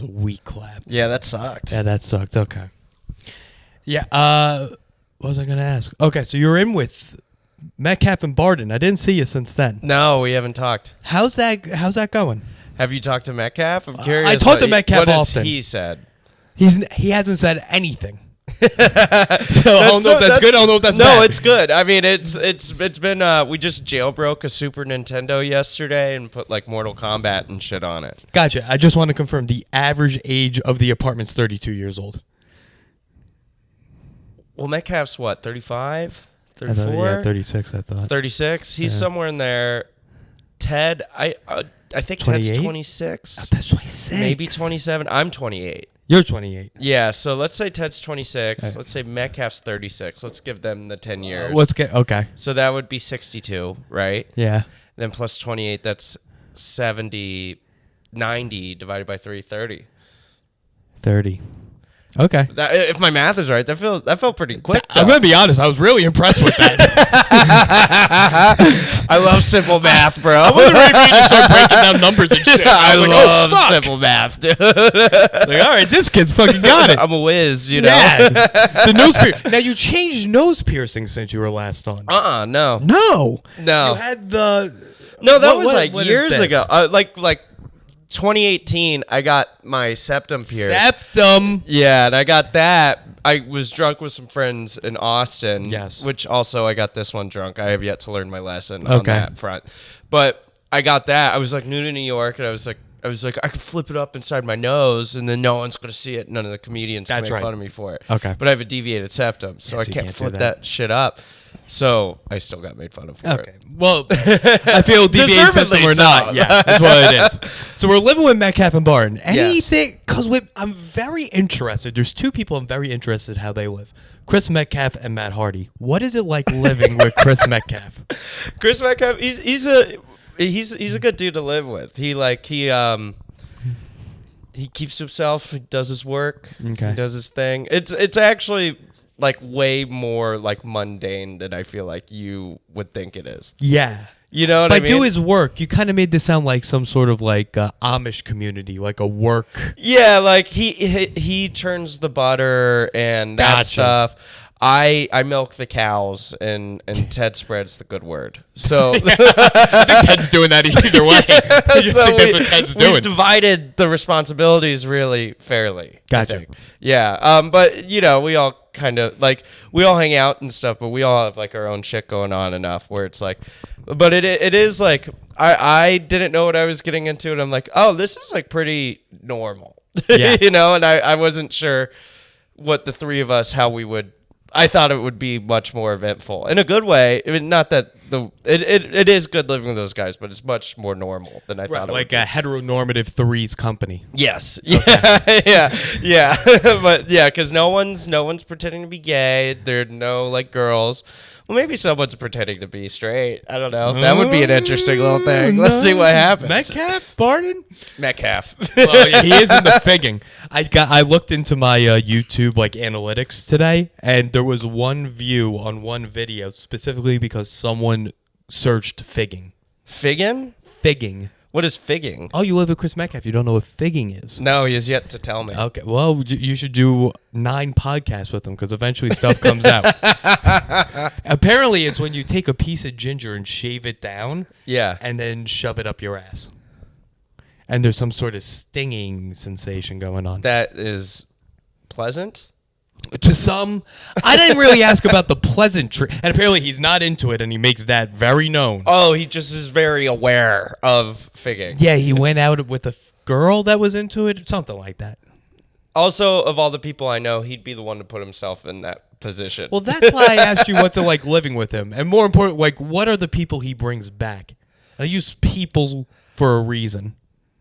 was a weak clap. Yeah, that sucked. Yeah, that sucked. Okay. Yeah. What was I going to ask? Okay, so you're in with Metcalf and Barton. I didn't see you since then. No, we haven't talked. How's that going? Have you talked to Metcalf? I'm curious. I talked to Metcalf often. What has he said? He hasn't said anything. So I don't know if that's good. I don't know if that's bad. No, it's good. I mean, it's been. We just jailbroke a Super Nintendo yesterday and put like Mortal Kombat and shit on it. Gotcha. I just want to confirm the average age of the apartment's 32 years old. Well, Metcalf's what, 35? 34? Yeah, 36, I thought. 36? He's somewhere in there. Ted, I think 28? Ted's 26. Oh, that's 26. Maybe 27. I'm 28. You're 28. Yeah, so let's say Ted's 26. Okay. Let's say Metcalf's 36. Let's give them the 10 years. Okay. So that would be 62, right? Yeah. Then plus 28, that's 70, 90 divided by 3, 30. 30. Okay. If my math is right, that felt pretty quick. I'm going to be honest. I was really impressed with that. I love simple math, bro. I wasn't ready for you to start breaking down numbers and shit. I love fuck. simple math, dude. Like, all right, this kid's fucking got it. I'm a whiz, you know? Yeah. The nose piercing. Now, you changed nose piercing since you were last on. No. No. No. You had the... No, that was what like is years this? ago. Like 2018, I got my septum pierced. Septum. Yeah, and I got that. I was drunk with some friends in Austin. Yes. Which also I got this one drunk. I have yet to learn my lesson on Okay. that front. But I got that. I was like new to New York, and I was like, I could flip it up inside my nose, and then no one's gonna see it. None of the comedians can make fun of me for it. Okay. But I have a deviated septum, so Yeah, I so you can't can't do flip that. that shit up. So I still got made fun of for Okay. it. Well, I feel deviated septum or not. Yeah, that's what it is. So we're living with Metcalf and Barton. Anything? Because I'm very interested. There's two people I'm very interested how they live. Chris Metcalf and Matt Hardy. What is it like living with Chris Metcalf? Chris Metcalf, he's a good dude to live with. He keeps to himself. He does his work. Okay. He does his thing. It's actually like way more like mundane than I feel like you would think it is. Yeah. You know what By I mean? do his work, you kind of made this sound like some sort of like Amish community, like a work. Yeah, like he churns the butter and that Gotcha. stuff. I milk the cows and Ted spreads the good word. So I think Ted's doing that either way. I just so think that's what Ted's doing. We've divided the responsibilities really fairly. Gotcha. I think. Yeah. But you know, we all kind of like we all hang out and stuff, but we all have like our own shit going on enough where it's like, but it is like I didn't know what I was getting into, and I'm like, oh, this is like pretty normal. Yeah. You know, and I wasn't sure what the three of us how we would. I thought it would be much more eventful in a good way. I mean, not that it is good living with those guys, but it's much more normal than I thought. It Like would a heteronormative threes company. Yes. Okay. Yeah. But yeah, because no one's pretending to be gay. There are no like girls. Well, maybe someone's pretending to be straight. I don't know. That would be an interesting little thing. Let's see what happens. Metcalf, Barton. Metcalf. Well, yeah, he is in the figging. I looked into my YouTube like analytics today, and there was one view on one video specifically because someone searched figging. Figgin? Figging. What is figging? Oh, you live with Chris Metcalf. You don't know what figging is. No, he has yet to tell me. Okay. Well, you should do 9 podcasts with him because eventually stuff comes out. Apparently, it's when you take a piece of ginger and shave it down. Yeah. And then shove it up your ass. And there's some sort of stinging sensation going on. That is pleasant. To some, I didn't really ask about the pleasantry, and apparently he's not into it, and he makes that very known. Oh, he just is very aware of figging. Yeah, he went out with a girl that was into it, something like that. Also, of all the people I know, he'd be the one to put himself in that position. Well, that's why I asked you what's it like living with him, and more important, like what are the people he brings back? I use people for a reason.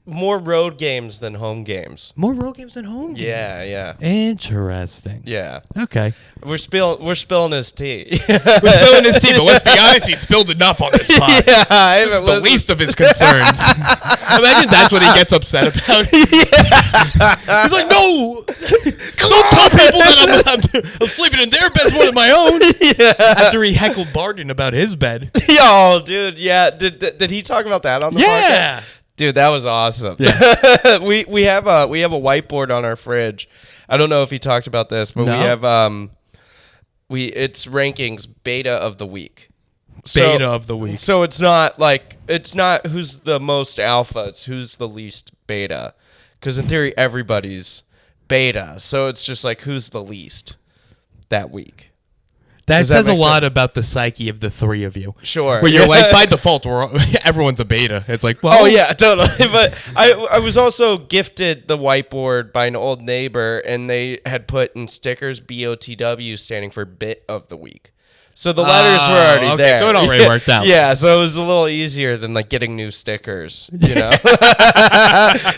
More road games than home games. More road games than home games. Yeah. Interesting. Yeah. Okay. We're spilling his tea. We're spilling his tea, but let's be honest, he spilled enough on this pod. Yeah, I This is haven't the listened. least of his concerns. Imagine that's what he gets upset about. He's like, no, don't tell people that I'm sleeping in their beds more than my own. Yeah. After he heckled Barton about his bed. Yo, dude, yeah. Did he talk about that on the podcast? Yeah. Dude, that was awesome. Yeah. we have a whiteboard on our fridge. I don't know if he talked about this, but we have it's rankings beta of the week. Beta of the week. So it's not who's the most alpha, it's who's the least beta. Because in theory everybody's beta. So it's just like who's the least that week. That says a lot about the psyche of the three of you. Sure. Where you're like, by default, everyone's a beta. It's like, well. Oh, yeah, totally. But I was also gifted the whiteboard by an old neighbor, and they had put in stickers BOTW, standing for bit of the week. So the letters were already there. So it already worked out. Yeah, so it was a little easier than like getting new stickers, you know?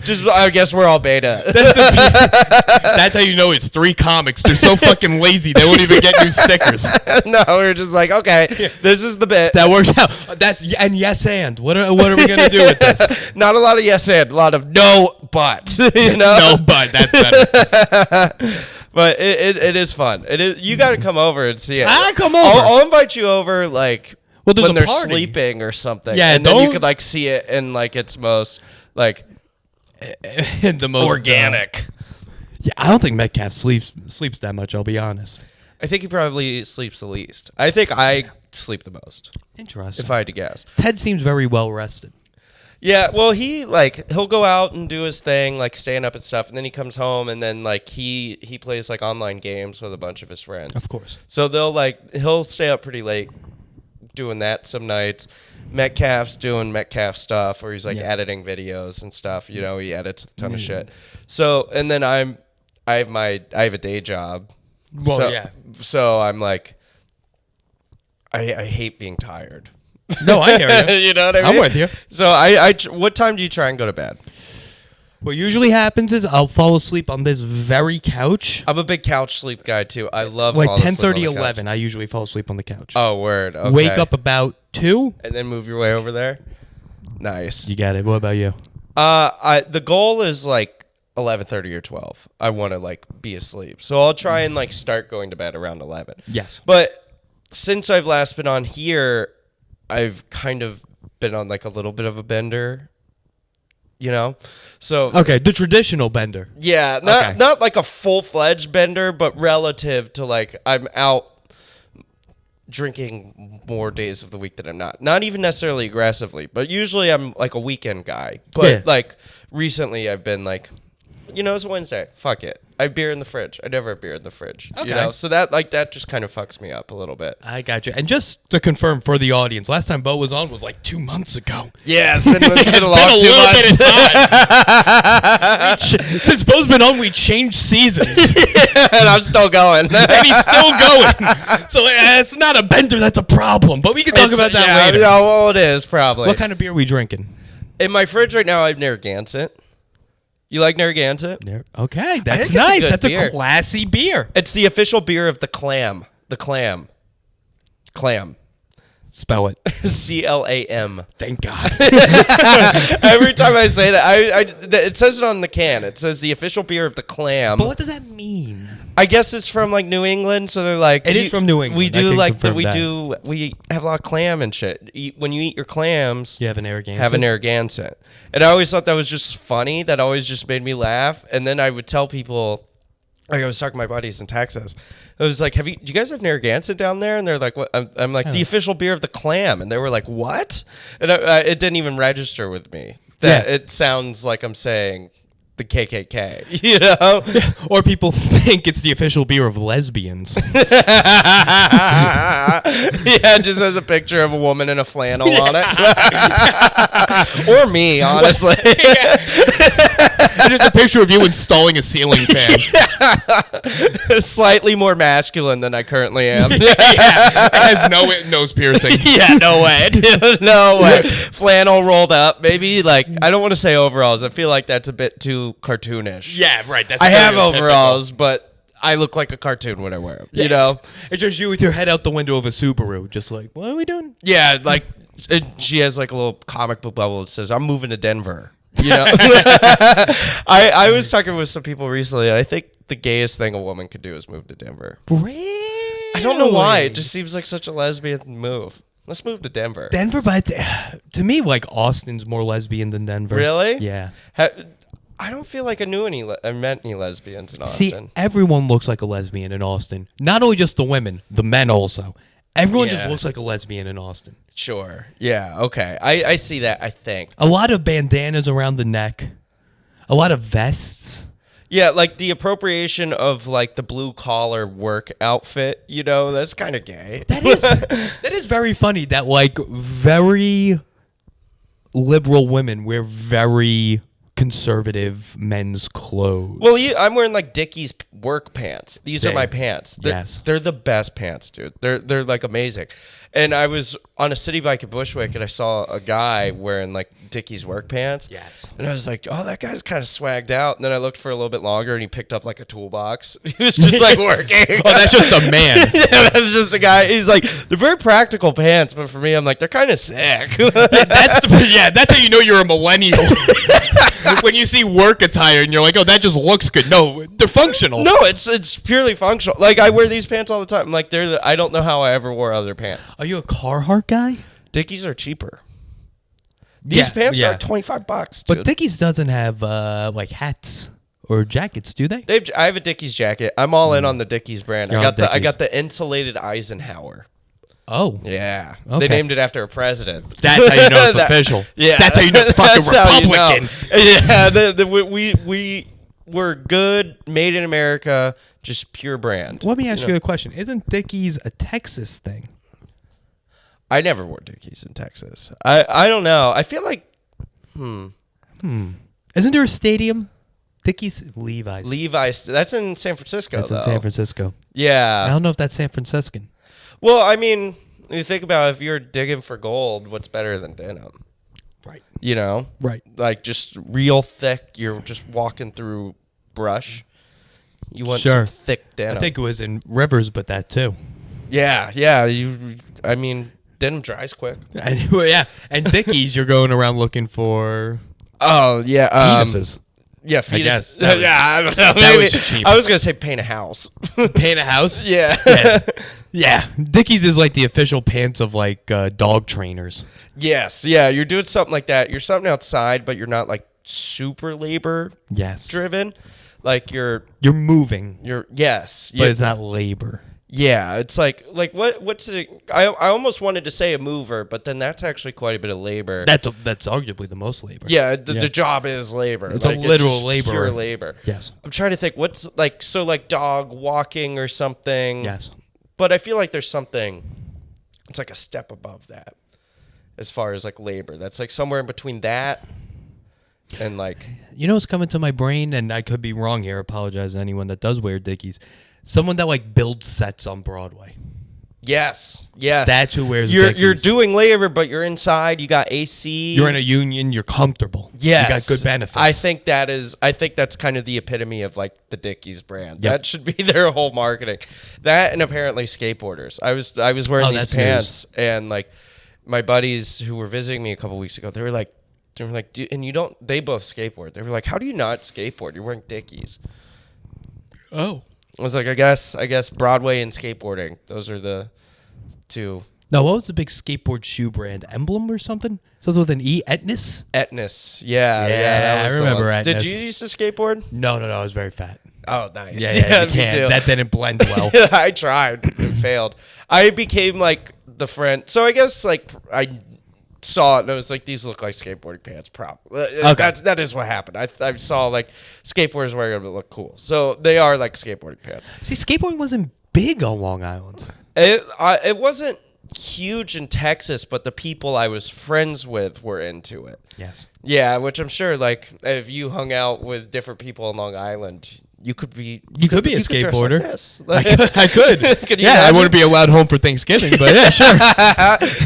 Just, I guess we're all beta. That's how you know it's 3 comics. They're so fucking lazy, they won't even get new stickers. No, we're just like, okay, this is the bit. That works out. And yes and. What are we going to do with this? Not a lot of yes and, a lot of no but. You know? No but, that's better. But it is fun. It is. You got to come over and see it. Come over. I'll invite you over, like when they're party. sleeping or something. Yeah, and then you could like see it in like its most like the most organic. Yeah, I don't think Metcalf sleeps that much. I'll be honest. I think he probably sleeps the least. I think I sleep the most. Interesting. If I had to guess. Ted seems very well rested. Yeah, well, he'll go out and do his thing, like staying up and stuff, and then he comes home and then like he plays like online games with a bunch of his friends. Of course. So he'll stay up pretty late doing that some nights. Metcalf's doing Metcalf stuff, or he's like editing videos and stuff. You know, he edits a ton of shit. So and then I have a day job. Well, So I'm like, I hate being tired. No, I hear you. You know what I mean? I'm with you. So what time do you try and go to bed? What usually happens is I'll fall asleep on this very couch. I'm a big couch sleep guy too. I love like falling asleep 10:30, on the 11. I usually fall asleep on the couch. Oh, word. Okay. Wake up about 2. And then move your way over there. Nice. You got it. What about you? The goal is like 11:30 or 12. I want to like be asleep. So I'll try and like start going to bed around 11. Yes. But since I've last been on here, I've kind of been on like a little bit of a bender, you know? So okay, the traditional bender. Yeah, not like a full-fledged bender, but relative to like I'm out drinking more days of the week than I'm not. Not even necessarily aggressively, but usually I'm like a weekend guy. But like recently I've been like, you know, it's Wednesday. Fuck it. I have beer in the fridge. I never have beer in the fridge. Okay. You know? So that just kind of fucks me up a little bit. I got you. And just to confirm for the audience, last time Bo was on was like 2 months ago. Yeah, it's been a long 2 months. Since Bo's been on, we changed seasons. And I'm still going. And he's still going. So it's not a bender, that's a problem. But we can talk about that later. Yeah, well, it is probably. What kind of beer are we drinking? In my fridge right now, I have Narragansett. You like Narragansett? Okay, that's nice. That's beer. A classy beer. It's the official beer of the Clam. The Clam. Clam. Spell it. CLAM. Thank God. Every time I say that, it says it on the can. It says the official beer of the Clam. But what does that mean? I guess it's from like New England, so they're like it is from New England. We do we have a lot of clam and shit. When you eat your clams, you have an Narragansett. Have a Narragansett. And I always thought that was just funny. That always just made me laugh. And then I would tell people, like I was talking to my buddies in Texas. I was like, do you guys have Narragansett down there? And they're like, what? I'm like, the official beer of the Clam. And they were like, what? And it didn't even register with me that it sounds like I'm saying the KKK, you know? Or people think it's the official beer of lesbians. Yeah, it just has a picture of a woman in a flannel on it. Or me, honestly. Just a picture of you installing a ceiling fan. Slightly more masculine than I currently am. It has no nose piercing. Yeah, no way. No way. Flannel rolled up. Maybe like, I don't want to say overalls. I feel like that's a bit too cartoonish. Yeah, right. That's I have overalls, but I look like a cartoon when I wear them. You know? It's just you with your head out the window of a Subaru. Just like, what are we doing? Yeah, like she has like a little comic book bubble that says, I'm moving to Denver. You know? I was talking with some people recently, and I think the gayest thing a woman could do is move to Denver. Really? I don't know why. It just seems like such a lesbian move. Let's move to Denver. Denver, but to me, like Austin's more lesbian than Denver. Really? Yeah. I don't feel like I met any lesbians in Austin. See, everyone looks like a lesbian in Austin. Not only just the women, the men also. Everyone just looks like a lesbian in Austin. Sure. Yeah. Okay. I see that. I think a lot of bandanas around the neck, a lot of vests. Yeah, like the appropriation of like the blue collar work outfit. You know, that's kind of gay. That is very funny. That like very liberal women wear very conservative men's clothes. Well, I'm wearing like Dickies work pants. These are my pants. They're the best pants, dude. They're like amazing. And I was on a city bike at Bushwick and I saw a guy wearing like Dickies work pants. Yes. And I was like, oh, that guy's kind of swagged out. And then I looked for a little bit longer and he picked up like a toolbox. He was just like working. Oh, that's just a man. Yeah, that's just a guy. He's like, they're very practical pants, but for me, I'm like, they're kind of sick. That's how you know you're a millennial. When you see work attire and you're like, oh, that just looks good. No, they're functional. No, it's purely functional. Like I wear these pants all the time. Like I don't know how I ever wore other pants. Are you a Carhartt guy? Dickies are cheaper. These pants are $25, dude. But Dickies doesn't have like hats or jackets, do they? I have a Dickies jacket. I'm all in on the Dickies brand. You're I got the insulated Eisenhower. Oh. Yeah. Okay. They named it after a president. That's how you know it's official. Yeah. That's how you know it's fucking Republican. We were good, made in America, just pure brand. Let me ask you a question. Isn't Dickies a Texas thing? I never wore Dickies in Texas. I don't know. I feel like Isn't there a stadium? Dickies, Levi's. That's in San Francisco. That's in San Francisco. Yeah. I don't know if that's San Franciscan. Well, I mean, you think about if you're digging for gold, what's better than denim? Right. You know? Right. Like just real thick. You're just walking through brush. You want some thick denim. I think it was in Rivers, but that too. Yeah. I mean, denim dries quick. And Dickies, you're going around looking for penises. Yeah, fetus. I guess. I don't know. That was cheap. I was going to say paint a house. Paint a house? Yeah. Yeah. Dickies is like the official pants of like dog trainers. Yes. Yeah. You're doing something like that. You're something outside, but you're not like super labor driven. Like you're moving. But it's not labor. Yeah, it's like what's it? I almost wanted to say a mover, but then that's actually quite a bit of labor. That's arguably the most labor. Yeah, the job is labor. It's like, a literal labor. Pure labor. Yes. I'm trying to think what's like dog walking or something. Yes. But I feel like there's something. It's like a step above that, as far as like labor. That's like somewhere in between that and like. You know what's coming to my brain, and I could be wrong here. Apologize to anyone that does wear Dickies. Someone that like builds sets on Broadway. Yes. That's who wears Dickies. You're doing labor, but you're inside. You got AC. You're in a union. You're comfortable. Yes. You got good benefits. I think that's kind of the epitome of like the Dickies brand. Yep. That should be their whole marketing. That and apparently skateboarders. I was wearing these pants and like my buddies who were visiting me a couple weeks ago, they were like, and you don't. They both skateboard. They were like, how do you not skateboard? You're wearing Dickies. Oh. I was like, I guess Broadway and skateboarding. Those are the two. No, what was the big skateboard shoe brand? Emblem or something? Something with an E? Etnis? Etnis. Yeah. I remember Etnis. Did you used to skateboard? No. I was very fat. Oh, nice. Yeah, you can't. That didn't blend well. I tried and failed. I became like the friend. So I guess like I saw it and I was like, these look like skateboarding pants. Okay. That is what happened. I saw like skateboarders wearing them that look cool. So they are like skateboarding pants. See, skateboarding wasn't big on Long Island. It wasn't huge in Texas, but the people I was friends with were into it. Yes. Yeah, which I'm sure like if you hung out with different people on Long Island, you could be a skateboarder. Like I could. I wouldn't be allowed home for Thanksgiving, but yeah, sure.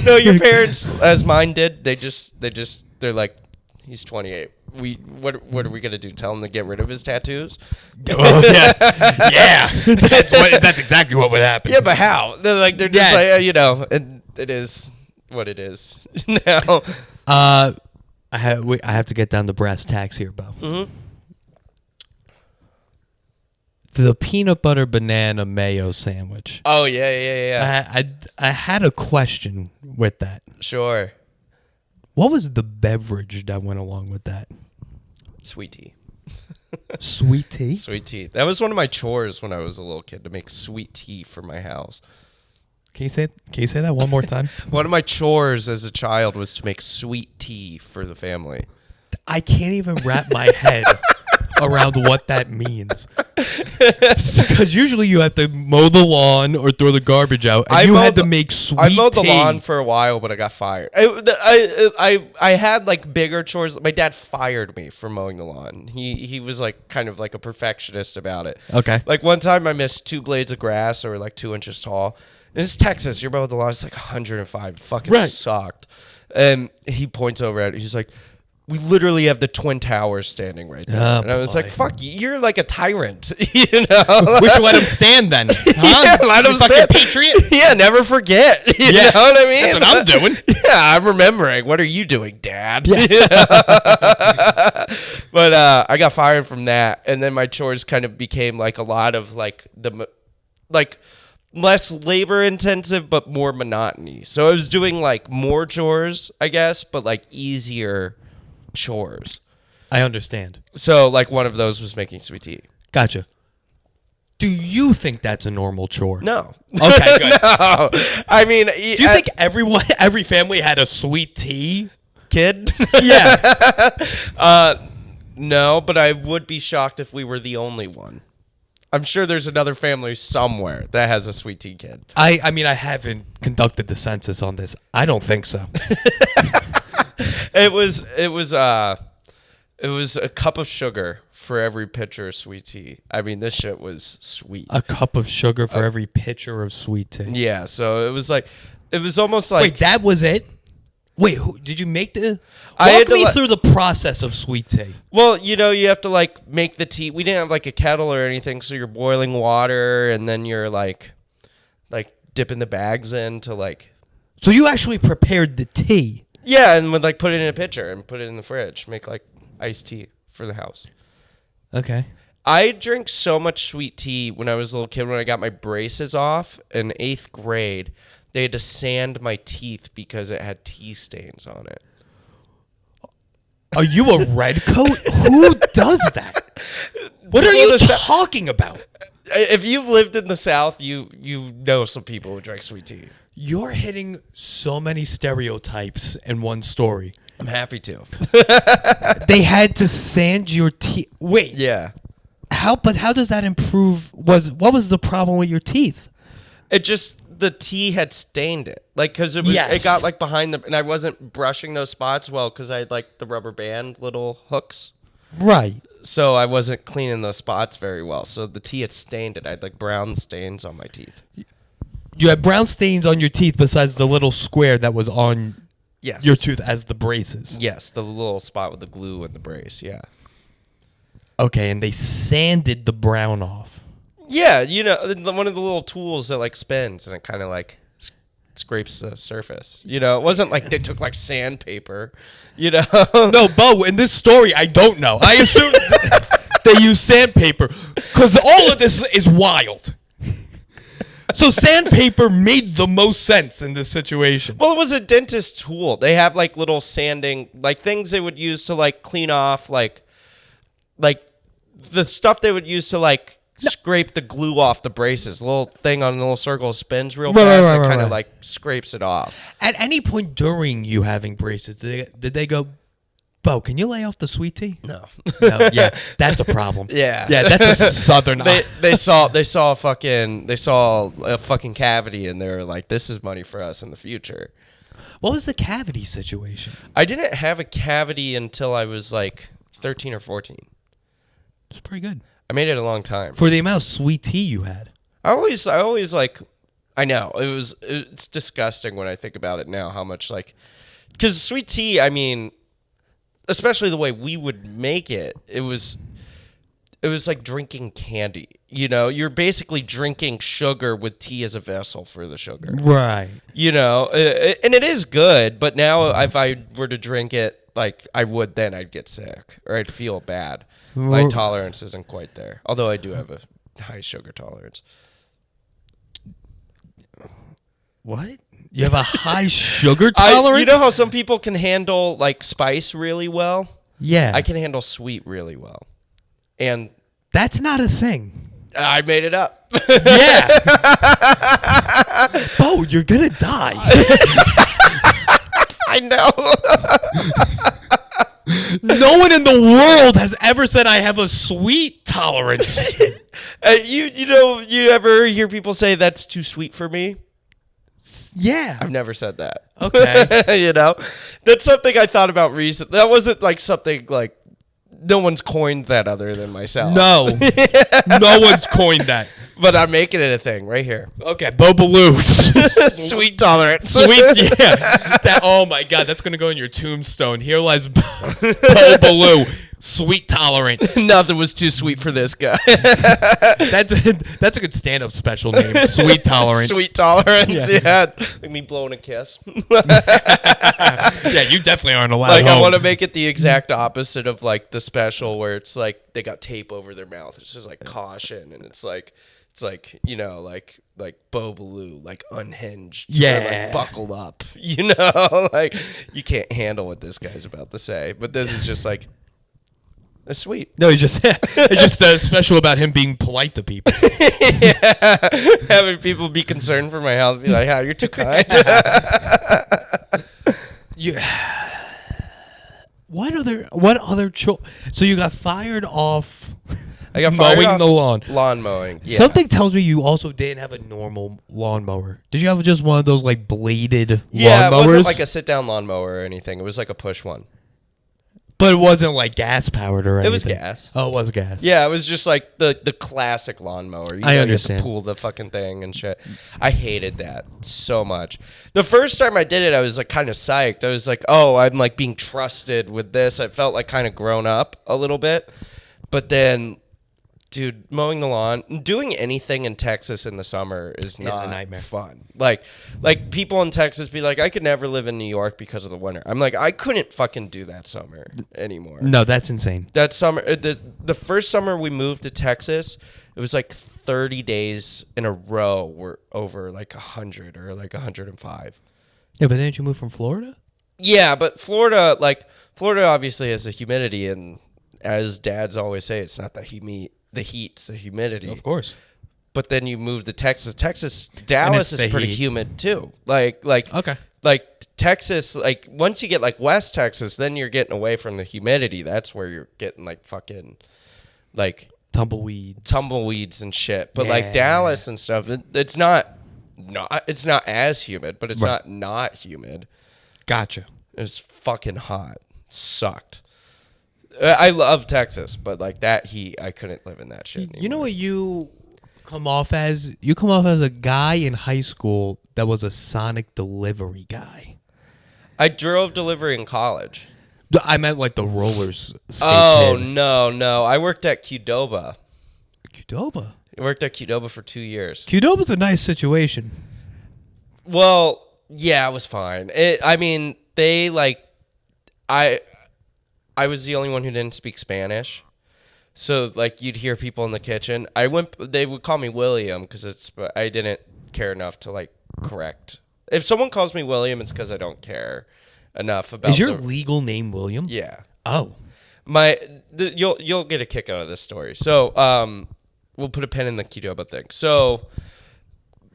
No, your parents, as mine did, they're like, he's 28. What are we gonna do? Tell him to get rid of his tattoos? Oh, yeah. That's exactly what would happen. Yeah, but how? They're just like it is what it is now. I have to get down to brass tacks here, Bo. Mm-hmm. The peanut butter banana mayo sandwich. Oh, yeah. I had a question with that. Sure. What was the beverage that went along with that? Sweet tea. Sweet tea? Sweet tea. That was one of my chores when I was a little kid, to make sweet tea for my house. Can you say that one more time? One of my chores as a child was to make sweet tea for the family. I can't even wrap my head around what that means. Because usually you have to mow the lawn or throw the garbage out, and you had to make sweet tea. I mowed the lawn for a while, but I got fired. I had like bigger chores. My dad fired me for mowing the lawn. He was like kind of like a perfectionist about it. Okay. Like one time I missed 2 blades of grass that were like 2 inches tall. And it's Texas. You're mowing the lawn. It's like 105. It fucking sucked. And he points over at it. He's like, we literally have the Twin Towers standing right there. And I was like, fuck, you're like a tyrant. You know? We should let him stand then. Huh? Yeah, let him stand. Patriot? Yeah, never forget. You know what I mean? That's what I'm doing. Yeah, I'm remembering. What are you doing, Dad? Yeah. But I got fired from that. And then my chores kind of became like a lot of like less labor intensive, but more monotony. So I was doing like more chores, I guess, but like easier chores. I understand. So like one of those was making sweet tea. Gotcha. Do you think that's a normal chore? No. Okay, good. No. I mean, do you think every family had a sweet tea kid? Yeah. No, but I would be shocked if we were the only one. I'm sure there's another family somewhere that has a sweet tea kid. I mean, I haven't conducted the census on this. I don't think so. It was a cup of sugar for every pitcher of sweet tea. I mean, this shit was sweet. A cup of sugar for every pitcher of sweet tea. Yeah, so it was almost like. Wait, that was it? Wait, did you make the? Walk me through the process of sweet tea. Well, you know, you have to like make the tea. We didn't have like a kettle or anything, so you're boiling water and then you're like dipping the bags in to like. So you actually prepared the tea. Yeah, and would like put it in a pitcher and put it in the fridge, make like iced tea for the house. Okay. I drank so much sweet tea when I was a little kid. When I got my braces off in 8th grade, they had to sand my teeth because it had tea stains on it. Are you a redcoat? Who does that? What are you talking about? If you've lived in the South, you know some people who drink sweet tea. You're hitting so many stereotypes in one story. I'm happy to. They had to sand your teeth. Wait. Yeah. But how does that improve? What was the problem with your teeth? It just, the tea had stained it. Like, because it got like behind and I wasn't brushing those spots well because I had like the rubber band little hooks. Right. So I wasn't cleaning those spots very well. So the tea had stained it. I had like brown stains on my teeth. You had brown stains on your teeth besides the little square that was on your tooth as the braces. Yes, the little spot with the glue and the brace, yeah. Okay, and they sanded the brown off. Yeah, you know, one of the little tools that like spins and it kind of like scrapes the surface. You know, it wasn't like they took like sandpaper, you know. No, Bo, in this story, I don't know. I assume they use sandpaper because all of this is wild. So sandpaper made the most sense in this situation. Well, it was a dentist tool. They have like little sanding, like things they would use to like clean off, like the stuff they would use to like scrape the glue off the braces. A little thing on a little circle spins real fast and kind of like scrapes it off. At any point during you having braces, did they go, Bo, can you lay off the sweet tea? No. No, yeah, that's a problem. Yeah. Yeah, that's a southern. They saw a fucking cavity and they were like, this is money for us in the future. What was the cavity situation? I didn't have a cavity until I was like 13 or 14. It's pretty good. I made it a long time. For the amount of sweet tea you had. I always like, I know it's disgusting when I think about it now, how much like, because sweet tea, I mean, especially the way we would make it, it was like drinking candy. You know, you're basically drinking sugar with tea as a vessel for the sugar. Right. You know, and it is good, but now if I were to drink it like I would then, I'd get sick or I'd feel bad. My tolerance isn't quite there. Although I do have a high sugar tolerance. What? You have a high sugar tolerance? You know how some people can handle like spice really well? Yeah. I can handle sweet really well. And that's not a thing. I made it up. Yeah. Bo, you're going to die. I know. No one in the world has ever said I have a sweet tolerance. You ever hear people say that's too sweet for me? Yeah. I've never said that. Okay. You know, that's something I thought about recently. That wasn't like something like no one's coined that other than myself. No. No one's coined that. But I'm making it a thing right here. Okay, Bo Ballew. Sweet tolerance. Sweet, yeah. Oh my God, that's gonna go in your tombstone. Here lies Bo Ballew, sweet tolerant. Nothing was too sweet for this guy. That's a good stand-up special name. Sweet tolerant. Sweet tolerance. Yeah. Like me blowing a kiss. Yeah, you definitely aren't allowed. Like home. I want to make it the exact opposite of like the special where it's like they got tape over their mouth. It's just like caution, and it's like you know like Bo Ballew, like unhinged. Yeah, or, like buckled up. You know, like you can't handle what this guy's about to say. But this is just like. That's sweet. No, it's just special about him being polite to people. Yeah. Having people be concerned for my health, be like, "Oh, you're too kind." What other? So you got fired off. I got fired mowing off the lawn. Lawn mowing. Yeah. Something tells me you also didn't have a normal lawnmower. Did you have just one of those like bladed Yeah, lawnmowers? it wasn't like a sit-down lawnmower or anything. It was like a push one. But it wasn't like gas powered or anything. It was gas. Oh, it was gas. Yeah, it was just like the classic lawnmower. You I know, understand. You have to pull the fucking thing and shit. I hated that so much. The first time I did it, I was like kind of psyched. I was like, oh, I'm like being trusted with this. I felt like kind of grown up a little bit. But then, dude, mowing the lawn, doing anything in Texas in the summer is not a nightmare. Fun. Like people in Texas be like, I could never live in New York because of the winter. I'm like, I couldn't fucking do that summer anymore. No, that's insane. That summer, the first summer we moved to Texas, it was like 30 days in a row were over like 100 or like 105. Yeah, but didn't you move from Florida? Yeah, but Florida obviously has the humidity, and as dads always say, it's not the heat, it's the humidity. Of course. But then you move to Texas. Dallas is pretty humid too. Okay. Like Texas, like once you get like West Texas, then you're getting away from the humidity. That's where you're getting like fucking like tumbleweeds and shit. But like Dallas and stuff, it's not as humid, but it's not humid. Gotcha. It's fucking hot. Sucked. I love Texas, but like that heat, I couldn't live in that shit anymore. You know what you come off as? You come off as a guy in high school that was a Sonic delivery guy. I drove delivery in college. I meant like the rollers. Oh, no. I worked at Qdoba. Qdoba? I worked at Qdoba for 2 years. Qdoba's a nice situation. Well, yeah, it was fine. I was the only one who didn't speak Spanish. So, like, you'd hear people in the kitchen. They would call me William because I didn't care enough to, like, correct. If someone calls me William, it's because I don't care enough about. Is your legal name William? Yeah. Oh. You'll get a kick out of this story. So, we'll put a pin in the Qdoba thing. So,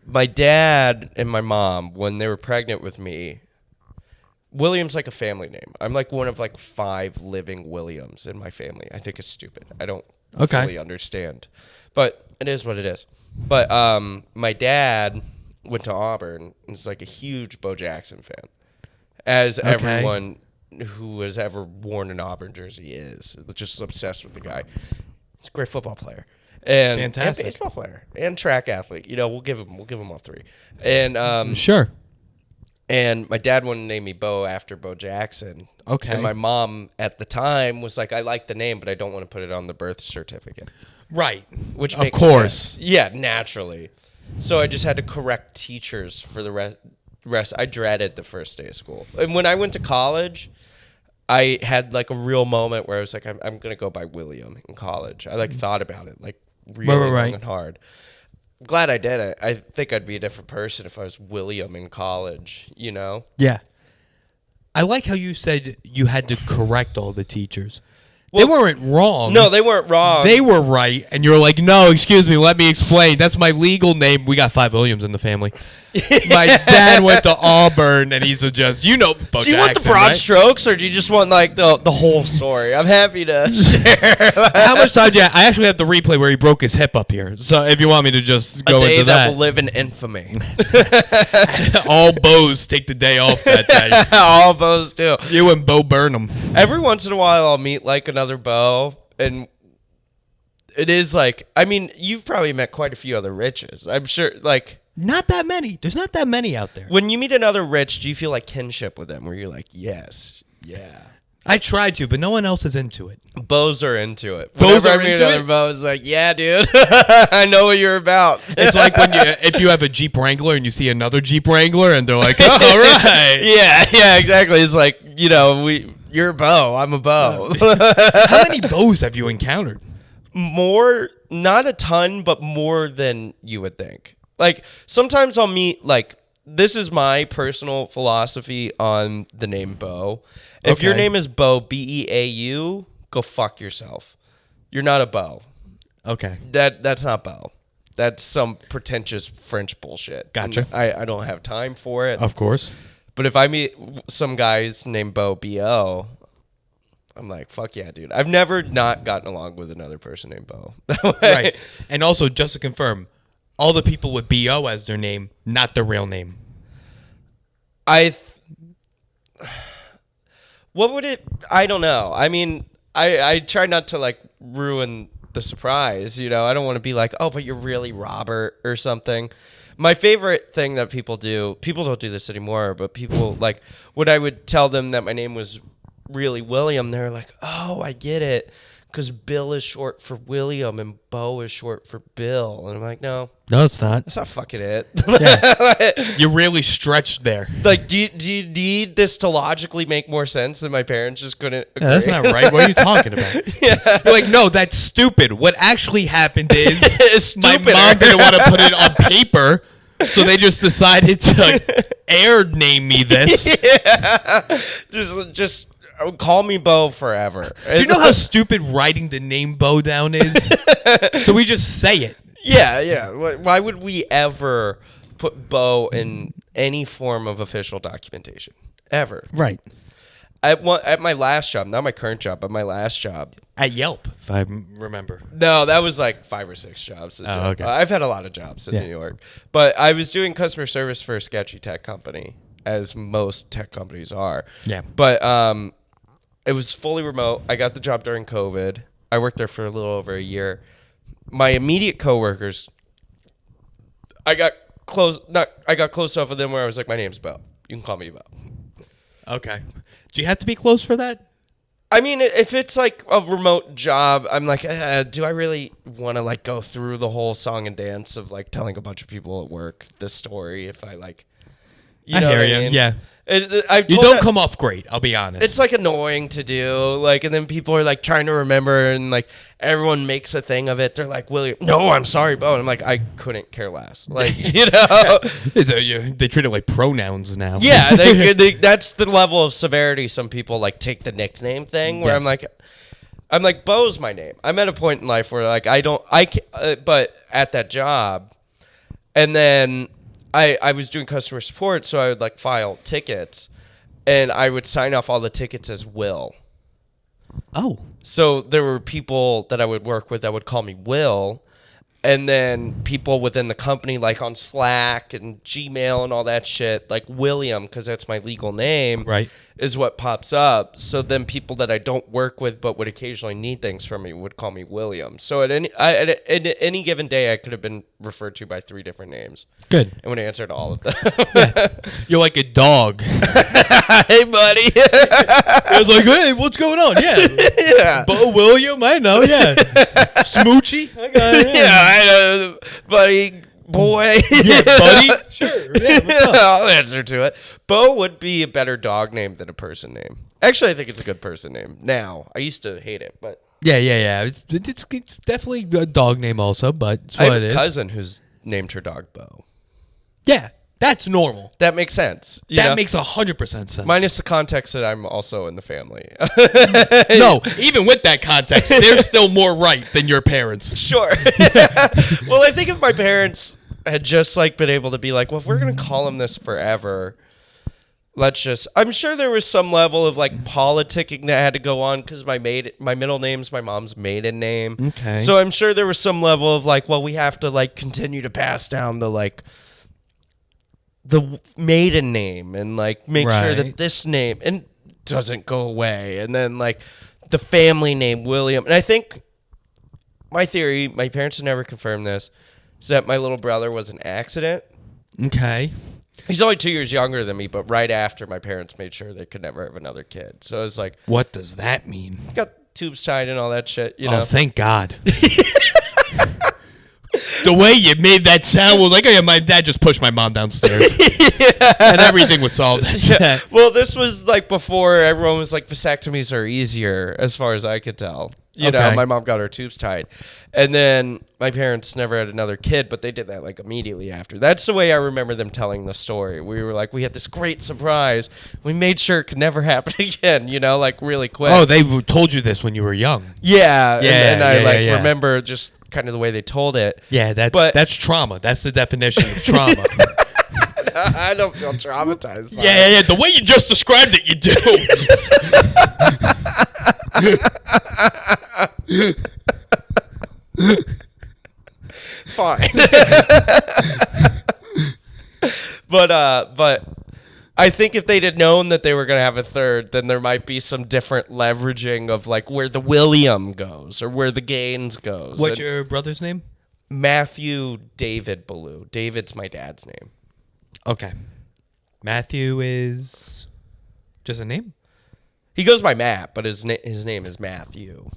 my dad and my mom, when they were pregnant with me, William's like a family name. I'm like one of like 5 living Williams in my family. I think it's stupid. I don't fully understand. But it is what it is. But my dad went to Auburn and is like a huge Bo Jackson fan. As everyone who has ever worn an Auburn jersey is. Just obsessed with the guy. He's a great football player. And baseball player. And track athlete. You know, we'll give him all 3. And sure. And my dad wanted to name me Bo after Bo Jackson. Okay. And my mom at the time was like, I like the name, but I don't want to put it on the birth certificate. Right. Which makes sense. Yeah, naturally. So I just had to correct teachers for the rest. I dreaded the first day of school. And when I went to college, I had like a real moment where I was like, I'm going to go by William in college. I like thought about it like really long and hard. I'm glad I did it. I think I'd be a different person if I was William in college, you know? Yeah. I like how you said you had to correct all the teachers. Well, they weren't wrong. No, they weren't wrong. They were right. And you're like, no, excuse me, let me explain. That's my legal name. We got 5 Williams in the family. My dad went to Auburn, and he's just, Bo Do you Jackson, want the broad right? strokes, or do you just want, like, the whole story? I'm happy to share. How much time do you have? I actually have the replay where he broke his hip up here. So if you want me to just go into that will live in infamy. All Bows take the day off that day. All Bows do. You and Bo Burnham. Every once in a while, I'll meet, like, another Bo, and it is, like, I mean, you've probably met quite a few other Riches. I'm sure, like... Not that many. There's not that many out there. When you meet another Rich, do you feel like kinship with them, where you're like, yes, yeah? I tried to, but no one else is into it. Bows are into it. Bows are into into another it? Bo is like, yeah, dude, I know what you're about. It's like if you have a Jeep Wrangler and you see another Jeep Wrangler, and they're like, oh, all right. Yeah, exactly. It's like, you're a Bo, I'm a Bo. How many Bows have you encountered? More, not a ton, but more than you would think. Like, sometimes I'll meet, like, this is my personal philosophy on the name Bo. If your name is Bo, B-E-A-U, go fuck yourself. You're not a Bo. Okay. That's not Bo. That's some pretentious French bullshit. Gotcha. I don't have time for it. Of course. But if I meet some guys named Bo, B-O, I'm like, fuck yeah, dude. I've never not gotten along with another person named Bo. Right. And also, just to confirm, all the people with B.O. as their name, not their real name. What would it... I don't know. I mean, I try not to, like, ruin the surprise, I don't want to be like, oh, but you're really Robert or something. My favorite thing that people don't do this anymore, but people, like, when I would tell them that my name was really William, they're like, oh, I get it. Because Bill is short for William and Bo is short for Bill. And I'm like, no. No, it's not. That's not fucking it. Yeah. You really stretched there. Like, do you need this to logically make more sense than my parents just couldn't agree? Yeah, that's not right. What are you talking about? Yeah. You're like, no, that's stupid. What actually happened is my mom didn't want to put it on paper, so they just decided to air name me this. Yeah. Just call me Bo forever. Do you know how stupid writing the name Bo down is? So we just say it. Yeah. Why would we ever put Bo in any form of official documentation? Ever. Right. At my last job, not my current job, but my last job. At Yelp, if I remember. No, that was like 5 or 6 jobs. Oh, okay. I've had a lot of jobs in New York. But I was doing customer service for a sketchy tech company, as most tech companies are. Yeah. But it was fully remote. I got the job during COVID. I worked there for a little over a year. My immediate coworkers, I got close enough with them where I was like, my name's Bo. You can call me Bo. Okay. Do you have to be close for that? I mean, if it's like a remote job, I'm like, do I really want to like go through the whole song and dance of like telling a bunch of people at work this story if I like, I hear you. mean? Yeah. You don't come off great, I'll be honest. It's like annoying to do, like, and then people are like trying to remember, and like everyone makes a thing of it. They're like, William, no, I'm sorry, Bo. And I'm like, I couldn't care less. Like, they treat it like pronouns now. Yeah, that's the level of severity some people like take the nickname thing. Where Yes. I'm like, Bo's my name. I'm at a point in life where like but at that job, and then I was doing customer support, so I would like file tickets, and I would sign off all the tickets as Will. Oh. So there were people that I would work with that would call me Will, and then people within the company, like on Slack and Gmail and all that shit, like William, because that's my legal name, Right. is what pops up. So then people that I don't work with but would occasionally need things from me would call me William. So at any given day, I could have been referred to by 3 different names. Good. And would answer to all of them. Yeah. You're like a dog. Hey, buddy. I was like, hey, what's going on? Yeah. Yeah. Bo William, I know, yeah. Smoochie, I got it. Yeah, I know, buddy, boy. Yeah, buddy. Sure. Yeah, what's up? I'll answer to it. Bo would be a better dog name than a person name. Actually, I think it's a good person name now. I used to hate it, but Yeah. It's definitely a dog name also, but it's I what have it a is. cousin who's named her dog Bo. Yeah, that's normal. That makes sense. That makes 100% sense. Minus the context that I'm also in the family. No, even with that context, they're still more right than your parents. Sure. Well, I think if my parents had just like been able to be like, well, if we're going to call him this forever, I'm sure there was some level of like politicking that had to go on because my middle name's my mom's maiden name. Okay. So I'm sure there was some level of like, well, we have to like continue to pass down the maiden name and like make sure that this name and doesn't go away. And then like the family name, William. And I think my theory, my parents have never confirmed this, is that my little brother was an accident. Okay. He's only 2 years younger than me, but right after my parents made sure they could never have another kid. So it's like, what does that mean? Got tubes tied and all that shit, you know? Oh, thank God. The way you made that sound was like, oh yeah, my dad just pushed my mom downstairs. And everything was solved. Yeah. Well, this was like before everyone was like, vasectomies are easier, as far as I could tell. You know, my mom got her tubes tied. And then my parents never had another kid, but they did that like immediately after. That's the way I remember them telling the story. We were like, we had this great surprise. We made sure it could never happen again, you know, like really quick. Oh, they told you this when you were young. Yeah. And I remember just kind of the way they told it. Yeah, that's trauma. That's the definition of trauma. I don't feel traumatized by Yeah. The way you just described it, you do. Fine. But I think if they'd had known that they were going to have a third, then there might be some different leveraging of like where the William goes or where the Gaines goes. What's your brother's name? Matthew David Ballew. David's my dad's name. Okay. Matthew is just a name? He goes by Matt, but his name is Matthew.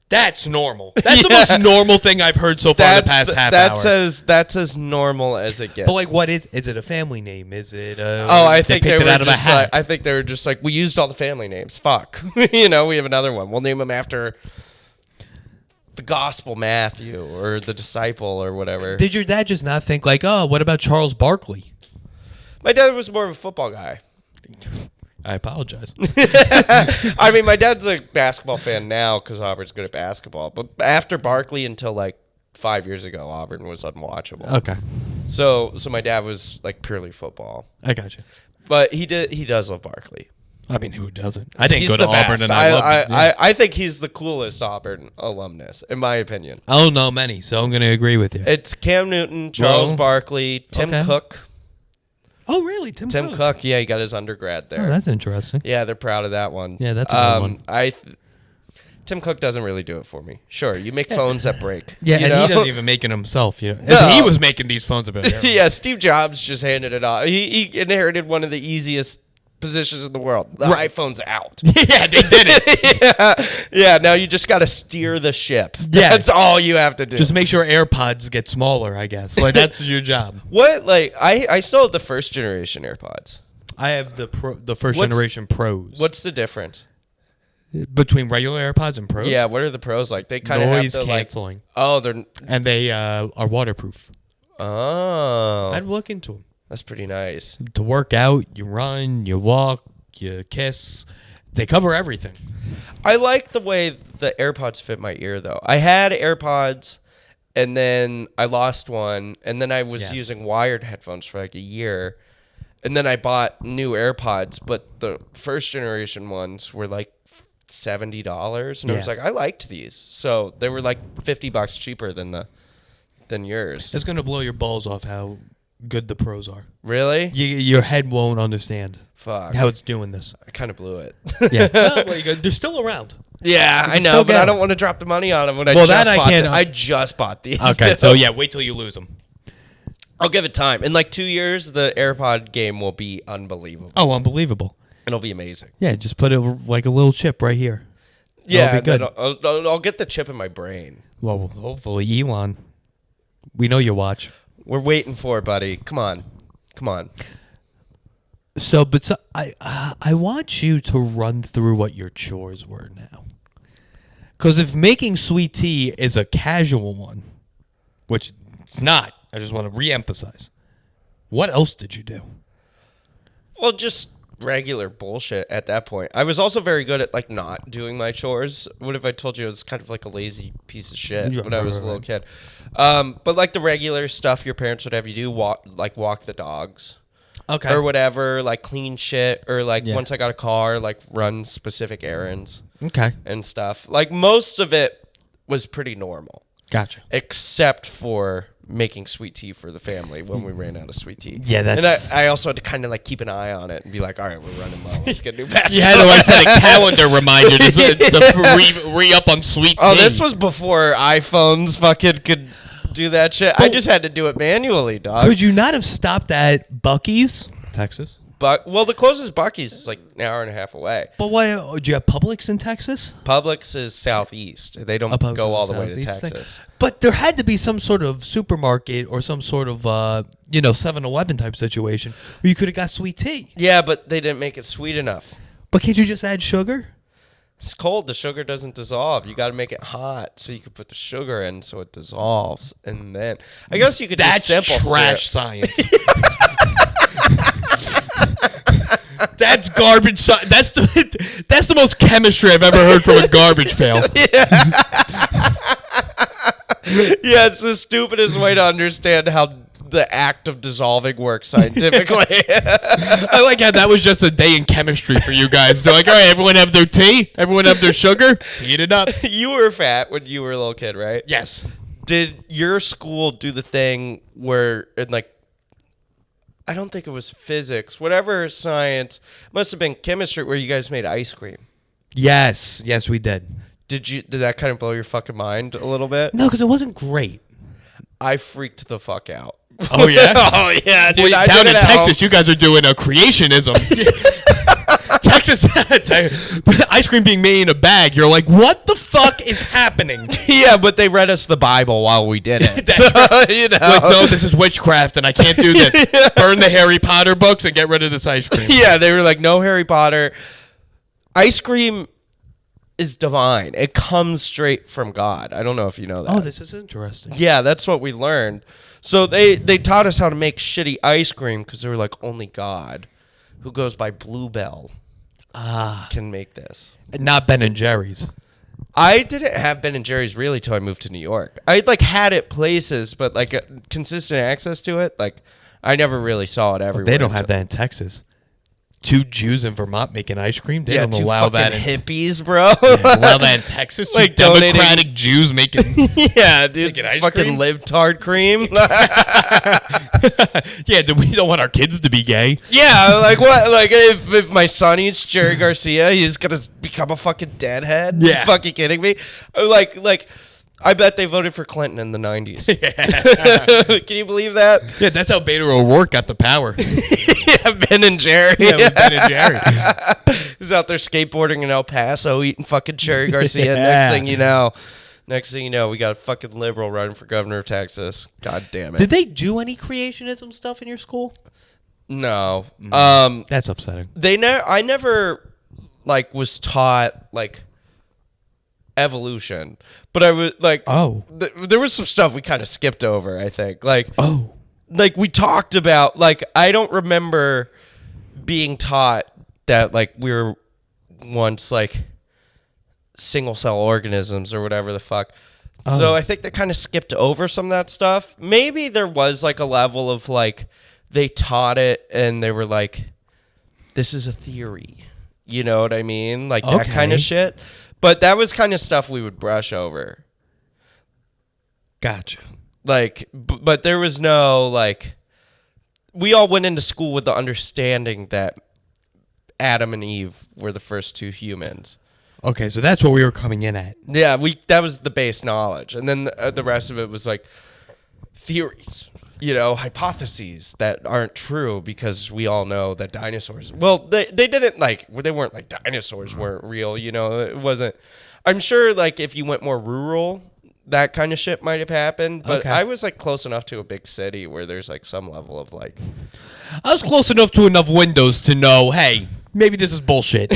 That's normal. That's the most normal thing I've heard so far in the past half hour. That's as normal as it gets. But like, what is it? A family name? Is it? I think they were out of a hat. I think they were just like, we used all the family names. Fuck, you know, we have another one. We'll name him after the Gospel Matthew or the Disciple or whatever. Did your dad just not think like, oh, what about Charles Barkley? My dad was more of a football guy. I apologize. I mean, my dad's a basketball fan now because Auburn's good at basketball. But after Barkley until like 5 years ago, Auburn was unwatchable. Okay. So my dad was like purely football. I got you. But he does love Barkley. I mean, who doesn't? I didn't go to Auburn, and I love it. I think he's the coolest Auburn alumnus, in my opinion. I don't know many, so I'm going to agree with you. It's Cam Newton, Charles Barkley, Tim Cook. Oh, really? Tim Cook, yeah, he got his undergrad there. Oh, that's interesting. Yeah, they're proud of that one. Yeah, that's a good one. Tim Cook doesn't really do it for me. Sure, you make phones that break. Yeah, he doesn't even make it himself. You know? No. He was making these phones about. Yeah, Steve Jobs just handed it off. He inherited one of the easiest positions in the world. The iPhone's out. Yeah, they did it. Yeah, now you just got to steer the ship. Yeah. That's all you have to do. Just make sure AirPods get smaller, I guess. Like, that's your job. What? Like, I still have the first generation AirPods. I have the first generation Pros. What's the difference? Between regular AirPods and Pros? Yeah, what are the Pros like? They kind of noise have canceling. And they are waterproof. Oh. I'd look into them. That's pretty nice. To work out, you run, you walk, you kiss. They cover everything. I like the way the AirPods fit my ear, though. I had AirPods, and then I lost one, and then I was using wired headphones for like a year, and then I bought new AirPods, but the first generation ones were like $70, and I was like, I liked these. So they were like $50 cheaper than yours. It's going to blow your balls off how good the Pros are. Really? Your head won't understand. Fuck. How it's doing this. I kind of blew it. Yeah. Well, they're still around. Yeah, I know, but I don't want to drop the money on them when I just bought these. Okay, so yeah, wait till you lose them. I'll give it time. In like 2 years, the AirPod game will be unbelievable. Oh, unbelievable. It'll be amazing. Yeah, just put it like a little chip right here. Yeah, be good. I'll get the chip in my brain. Well, hopefully, Elon. We know you watch. We're waiting for it, buddy. Come on. So I want you to run through what your chores were now. Because if making sweet tea is a casual one, which it's not, I just want to reemphasize. What else did you do? Well, just regular bullshit at that point. I was also very good at like not doing my chores. What if I told you I was kind of like a lazy piece of shit when I was a little kid? But like the regular stuff your parents would have you do, walk the dogs. Okay. Or whatever, like clean shit, or like once I got a car, like run specific errands. Okay. And stuff. Like most of it was pretty normal. Gotcha. Except for making sweet tea for the family when we ran out of sweet tea. Yeah, that's... And I also had to kind of like keep an eye on it and be like, all right, we're running low. Let's get new batches. You had to like set a calendar reminder to re-up on sweet tea. Oh, this was before iPhones fucking could do that shit. I just had to do it manually, dog. Could you not have stopped at Buc-ee's, Texas? Well, the closest Buc-ee's is like an hour and a half away. But why? Do you have Publix in Texas? Publix is southeast. They don't go all the way to Texas. But there had to be some sort of supermarket or some sort of 7-Eleven type situation where you could have got sweet tea. Yeah, but they didn't make it sweet enough. But can't you just add sugar? It's cold. The sugar doesn't dissolve. You got to make it hot so you can put the sugar in so it dissolves. And then I guess you could. That's do simple trash syrup. science. That's garbage. That's the most chemistry I've ever heard from a garbage pail. Yeah, it's the stupidest way to understand how the act of dissolving works scientifically. I like how that was just a day in chemistry for you guys. They're like, all right, everyone have their tea, everyone have their sugar, heat it up. You were fat when you were a little kid, right? Yes. Did your school do the thing where I don't think it was physics, whatever science, must have been chemistry, where you guys made ice cream? Yes, we did. Did that kind of blow your fucking mind a little bit? No, because it wasn't great. I freaked the fuck out. Oh yeah, oh yeah, dude. Well, down in Texas, you guys are doing a creationism. Texas, ice cream being made in a bag. You're like, what the fuck is happening? Yeah, but they read us the Bible while we did it. Like, no, this is witchcraft, and I can't do this. Burn the Harry Potter books and get rid of this ice cream. Yeah, they were like, no Harry Potter. Ice cream is divine. It comes straight from God. I don't know if you know that. Oh, this is interesting. Yeah, that's what we learned. So they taught us how to make shitty ice cream because they were like, only God, who goes by Bluebell, can make this. Not Ben and Jerry's. I didn't have Ben and Jerry's really till I moved to New York. I had it places, but like consistent access to it, like I never really saw it everywhere. They don't have that in Texas. 2 Jews in Vermont making ice cream. They don't allow that in hippies, bro. Allow that in Texas. Like Democratic Jews making yeah, dude, making ice fucking cream? libtard cream. Yeah, we don't want our kids to be gay. Yeah, like what? Like if my son eats Jerry Garcia, he's gonna become a fucking deadhead. Yeah, you fucking kidding me? Like. I bet they voted for Clinton in the 90s. Yeah. Can you believe that? Yeah, that's how Beto O'Rourke got the power. Yeah, Ben and Jerry. Yeah, Ben and Jerry. He's out there skateboarding in El Paso, eating fucking Jerry Garcia. Yeah. Next thing you know, we got a fucking liberal running for governor of Texas. God damn it. Did they do any creationism stuff in your school? No. That's upsetting. I never was taught evolution, but I was like, there was some stuff we kind of skipped over, I think. We talked about, I don't remember being taught that we were once single cell organisms or whatever the fuck. So I think they kind of skipped over some of that stuff. Maybe there was a level of they taught it and they were like, this is a theory, you know what I mean, that kind of shit. But that was kind of stuff we would brush over. Gotcha. But there was no, we all went into school with the understanding that Adam and Eve were the first 2 humans. Okay, so that's what we were coming in at. Yeah, that was the base knowledge. And then the rest of it was theories, hypotheses that aren't true because we all know that dinosaurs, well, they didn't they weren't dinosaurs weren't real, it wasn't. I'm sure if you went more rural, that kind of shit might have happened, but I was close enough to a big city where there's some level of I was close enough to enough windows to know, hey, maybe this is bullshit.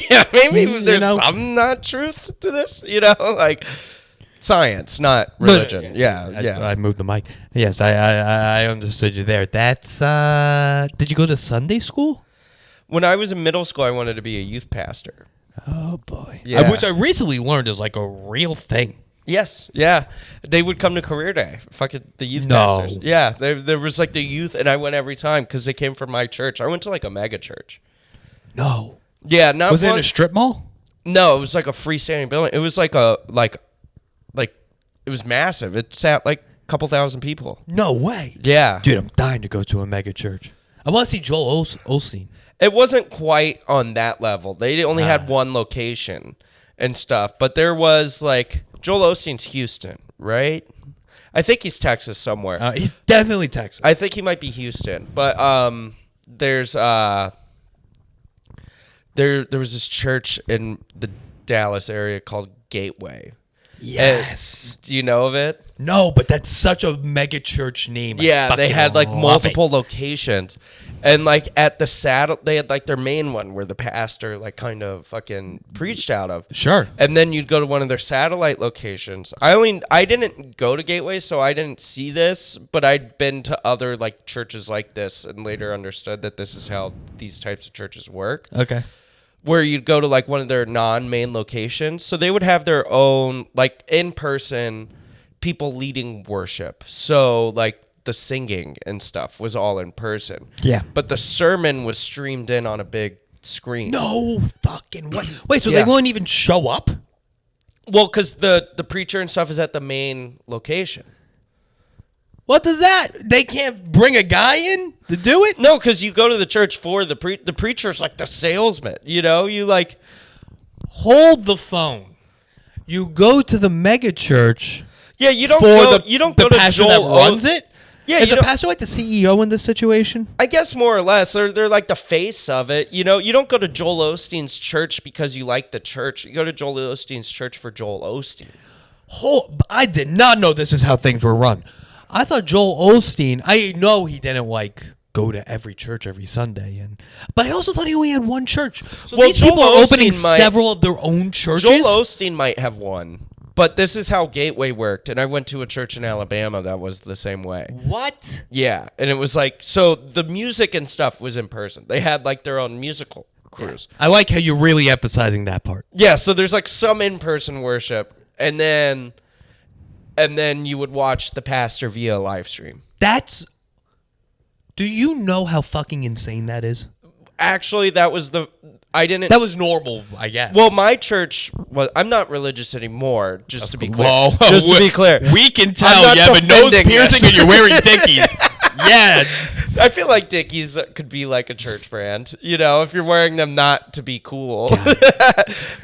Yeah, maybe there's some not truth to this. Like science, not religion. Yeah. I moved the mic. Yes, I understood you there. That's did you go to Sunday school? When I was in middle school, I wanted to be a youth pastor. Oh boy. Yeah. Which I recently learned is like a real thing. Yes, yeah. They would come to career day. Fucking the youth pastors. Yeah, there was like the youth, and I went every time because they came from my church. I went to like a mega church. No. Yeah, not was it in a strip mall? No, it was like a freestanding building. It was like it was massive. It sat like a couple thousand people. No way. Yeah, dude, I'm dying to go to a mega church. I want to see Joel Osteen. It wasn't quite on that level. They only had one location and stuff, but there was like. Joel Osteen's Houston, right? I think he's Texas somewhere. He's definitely Texas. I think he might be Houston, but there's there was this church in the Dallas area called Gateway. Yes. Do you know of it? No, but that's such a mega church name. Yeah, they had like multiple locations. And like at the they had like their main one where the pastor like kind of fucking preached out of. Sure. And then you'd go to one of their satellite locations. I didn't go to Gateway, so I didn't see this, but I'd been to other like churches like this and later understood that this is how these types of churches work. Okay. Where you'd go to like one of their non-main locations. So they would have their own like in-person people leading worship. So like the singing and stuff was all in person. Yeah. But the sermon was streamed in on a big screen. No fucking way. Wait, so they won't even show up? Well, because the preacher and stuff is at the main location. What does that? They can't bring a guy in to do it? No, because you go to the church for the preacher's like the salesman. You like hold the phone. You go to the mega church. Yeah, you don't go to pastor Joel that runs it. Yeah, is the pastor like the CEO in this situation? I guess more or less. They're like the face of it. You don't go to Joel Osteen's church because you like the church. You go to Joel Osteen's church for Joel Osteen. I did not know this is how things were run. I thought Joel Osteen, I know he didn't like go to every church every Sunday, but I also thought he only had one church. So these people are opening several of their own churches. Joel Osteen might have one, but this is how Gateway worked, and I went to a church in Alabama that was the same way. What? Yeah, and it was like, so the music and stuff was in person. They had like their own musical crews. I like how you're really emphasizing that part. Yeah, so there's like some in-person worship, and then you would watch the pastor via live stream. Do you know how fucking insane that is? Actually, that was normal, I guess. Well, my church was. I'm not religious anymore. Just to be clear. Whoa, just to be clear, we can tell you have a nose piercing and you're wearing Dickies. Yeah, I feel like Dickies could be like a church brand. If you're wearing them not to be cool.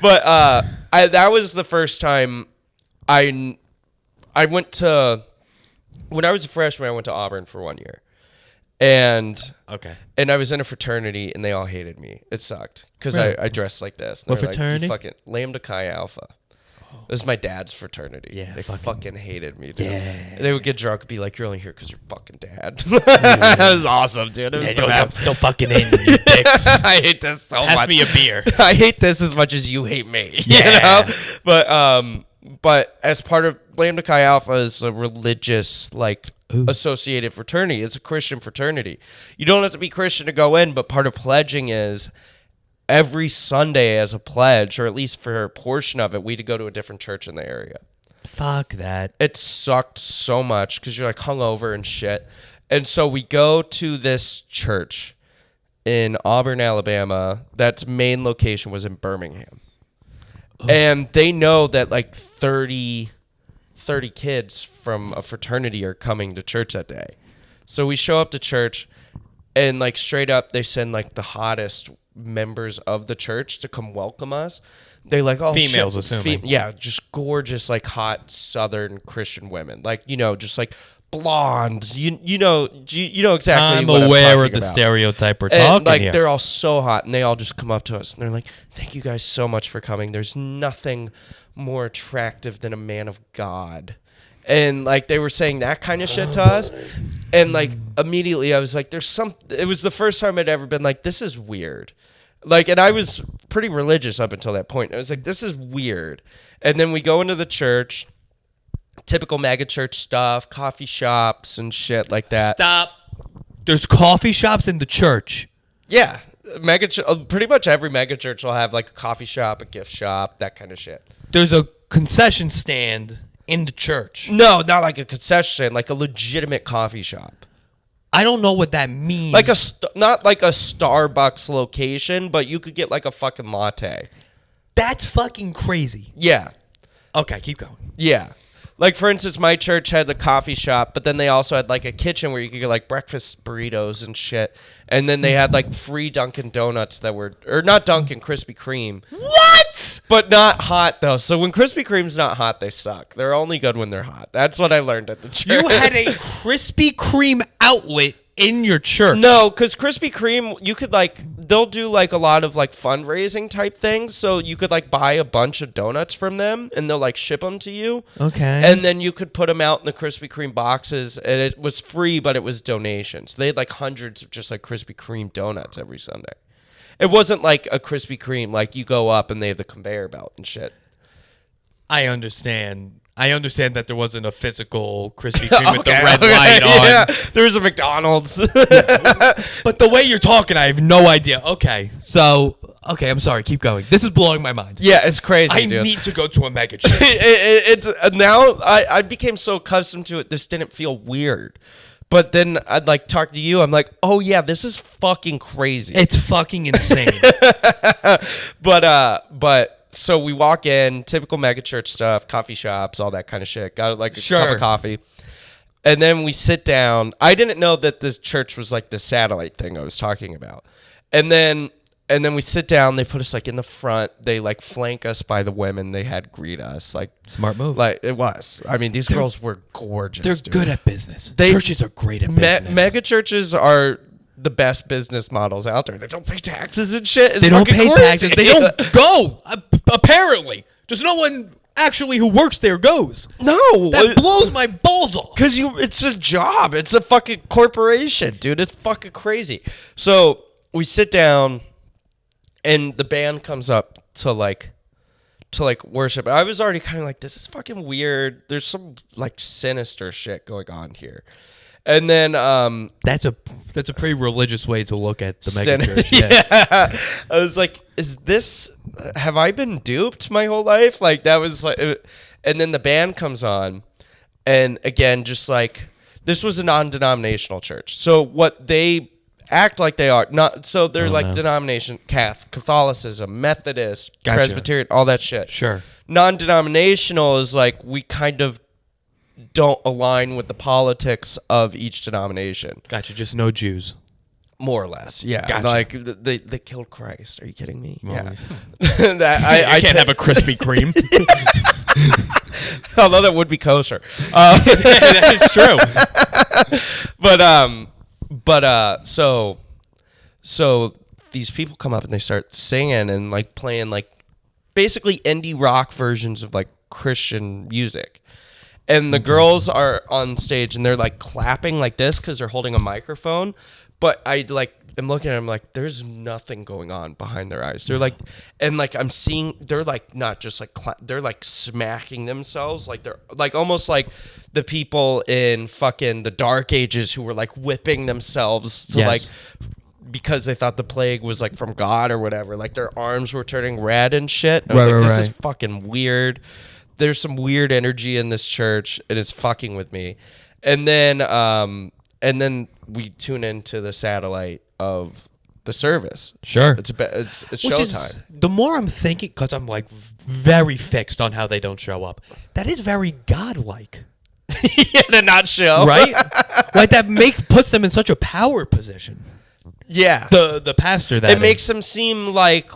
But that was the first time I went to. When I was a freshman, I went to Auburn for 1 year. And I was in a fraternity, and they all hated me. It sucked because I dressed like this. What fraternity? Like, fucking Lambda Chi Alpha. This is my dad's fraternity. Yeah, they fucking hated me, dude. Yeah. They would get drunk and be like, "You're only here because your fucking dad." That was awesome, dude. It was the best. I'm still fucking in, you dicks. I hate this so much. Pass me a beer. I hate this as much as you hate me. Yeah. But as part of Lambda Chi Alpha is a religious associated fraternity. It's a Christian fraternity. You don't have to be Christian to go in, but part of pledging is every Sunday as a pledge, or at least for a portion of it, we'd go to a different church in the area. Fuck that. It sucked so much because you're like hungover and shit. And so we go to this church in Auburn, Alabama. That's main location was in Birmingham. And they know that like 30 kids from a fraternity are coming to church that day. So we show up to church, and like straight up they send like the hottest members of the church to come welcome us. They like all females, assuming. Yeah, just gorgeous, like hot Southern Christian women. Like, just like blondes. You know exactly I'm what aware I'm of the about. stereotype we're And talking like here. they're all so hot, and they all just come up to us and they're like, "Thank you guys so much for coming. There's nothing more attractive than a man of God." And like they were saying that kind of shit to us. And like immediately I was like, it was the first time I'd ever been like, this is weird. Like, and I was pretty religious up until that point. I was like, this is weird. And then we go into the church, typical mega church stuff, coffee shops and shit like that. Stop. There's coffee shops in the church. Yeah. Pretty much every mega church will have like a coffee shop, a gift shop, that kind of shit. There's a concession stand in the church. No, not like a concession stand, like a legitimate coffee shop. I don't know what that means. Like not like a Starbucks location, but you could get like a fucking latte. That's fucking crazy. Yeah. Okay, keep going. Yeah. Like, for instance, my church had the coffee shop, but then they also had, like, a kitchen where you could get, like, breakfast burritos and shit. And then they had, like, free Dunkin' Donuts that were... Or not Dunkin', Krispy Kreme. What? But not hot, though. So when Krispy Kreme's not hot, they suck. They're only good when they're hot. That's what I learned at the church. You had a Krispy Kreme outlet in your church. No, because Krispy Kreme, you could, like... They'll do, like, a lot of, like, fundraising type things. So you could, like, buy a bunch of donuts from them, and they'll, like, ship them to you. Okay. And then you could put them out in the Krispy Kreme boxes, and it was free, but it was donations. They had, like, hundreds of just, like, Krispy Kreme donuts every Sunday. It wasn't, like, a Krispy Kreme, like, you go up and they have the conveyor belt and shit. I understand that there wasn't a physical Krispy Kreme with the red light on. Yeah, there was a McDonald's. But the way you're talking, I have no idea. Okay, I'm sorry. Keep going. This is blowing my mind. Yeah, it's crazy, dude. I need to go to a mega church. It's now I became so accustomed to it, this didn't feel weird. But then I'd like talk to you. I'm like, oh yeah, this is fucking crazy. It's fucking insane. But so we walk in, typical megachurch stuff, coffee shops, all that kind of shit. Got like a cup of coffee. And then we sit down. I didn't know that this church was like the satellite thing I was talking about. And then we sit down. They put us like in the front. They like flank us by the women they had greet us. Like smart move. Like it was. I mean, these girls were gorgeous. They're good at business. Churches are great at business. Mega churches are the best business models out there. They don't pay taxes and shit. They don't pay taxes. They don't go. Apparently, there's no one actually who works there goes. No, that blows my balls off. Because it's a job. It's a fucking corporation, dude. It's fucking crazy. So we sit down, and the band comes up to worship. I was already kind of like, this is fucking weird. There's some like sinister shit going on here. And then that's a pretty religious way to look at the mega church. Yeah. I was like, have I been duped my whole life? Like that was like, and then the band comes on, and again, just like this was a non-denominational church. So what they act like they are not. So they're denomination, Catholicism, Methodist, Presbyterian, all that shit. Sure. Non-denominational is like we kind of don't align with the politics of each denomination. Gotcha. Just no Jews. More or less, yeah. Gotcha. Like they killed Christ. Are you kidding me? Well, yeah. I can't have a Krispy Kreme. Although that would be kosher. That is true. But so these people come up and they start singing and like playing like basically indie rock versions of like Christian music. And the girls are on stage and they're like clapping like this because they're holding a microphone. But I like am looking at them like there's nothing going on behind their eyes. They're like, and like I'm seeing they're like not just like they're like smacking themselves like they're like almost like the people in fucking the Dark Ages who were like whipping themselves to like because they thought the plague was like from God or whatever. Like their arms were turning red and shit. I was like, this is fucking weird. There's some weird energy in this church. It is fucking with me. And then we tune into the satellite of the service. Sure. It's showtime. The more I'm thinking, because I'm like very fixed on how they don't show up, that is very godlike. Yeah, to not show. Right? Like that puts them in such a power position. Yeah. The pastor that it makes them seem like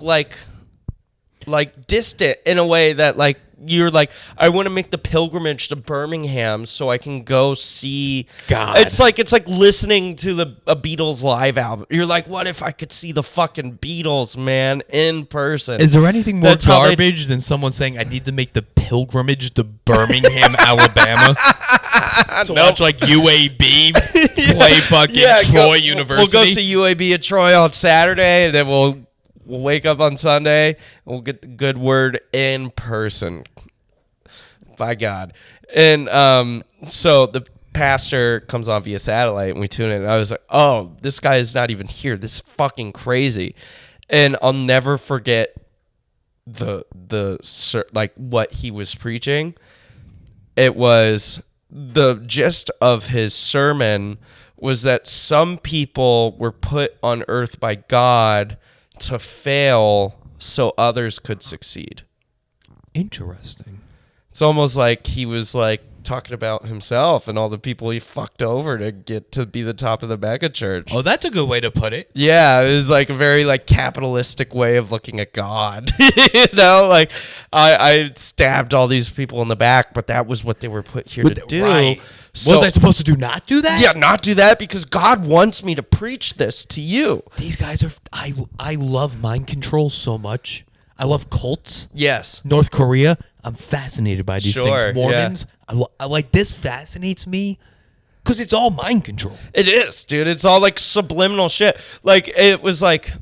distant in a way that like you're like, I want to make the pilgrimage to Birmingham so I can go see God. It's like listening to a Beatles live album. You're like, what if I could see the fucking Beatles, man, in person? Is there anything more garbage than someone saying I need to make the pilgrimage to Birmingham, Alabama to watch like UAB play fucking Troy University? We'll go see UAB at Troy on Saturday, and then we'll We'll wake up on Sunday, and we'll get the good word in person. By God. And so the pastor comes on via satellite, and we tune in, and I was like, oh, this guy is not even here. This is fucking crazy. And I'll never forget like what he was preaching. It was the gist of his sermon was that some people were put on earth by God to fail so others could succeed. Interesting. It's almost like he was like talking about himself and all the people he fucked over to get to be the top of the mega church. Oh, that's a good way to put it. Yeah, it was like a very like capitalistic way of looking at God. You know, like I stabbed all these people in the back, but that was what they were put here to do. Right. So, what was I supposed to do? Not do that? Yeah, not do that because God wants me to preach this to you. These guys are. I love mind control so much. I love cults. Yes. North Korea. I'm fascinated by these Sure, things. Mormons. Yeah. I like this. Fascinates me because it's all mind control. It is, dude. It's all like subliminal shit. Like it was like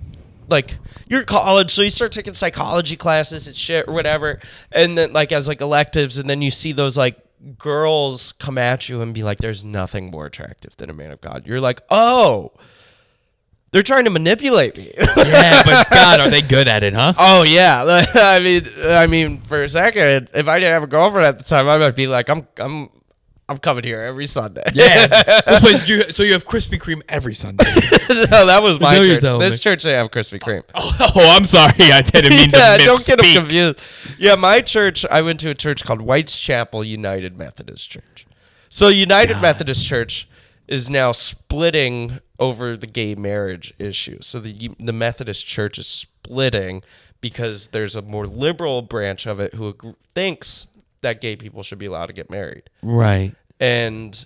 you're in college, so you start taking psychology classes and shit or whatever, and then like as like electives, and then you see those like girls come at you and be like, "There's nothing more attractive than a man of God." You're like, "Oh." They're trying to manipulate me. Yeah, but God, are they good at it, huh? Oh yeah. I mean, for a second, if I didn't have a girlfriend at the time, I might be like, I'm coming here every Sunday. Yeah. So you have Krispy Kreme every Sunday. No, that was my church. This me. church didn't have Krispy Kreme. Oh, I'm sorry. I didn't mean to misspeak. Don't get them confused. Yeah, my church. I went to a church called White's Chapel United Methodist Church. So United Methodist Church is now splitting over the gay marriage issue. So the Methodist Church is splitting because there's a more liberal branch of it who thinks that gay people should be allowed to get married. Right. And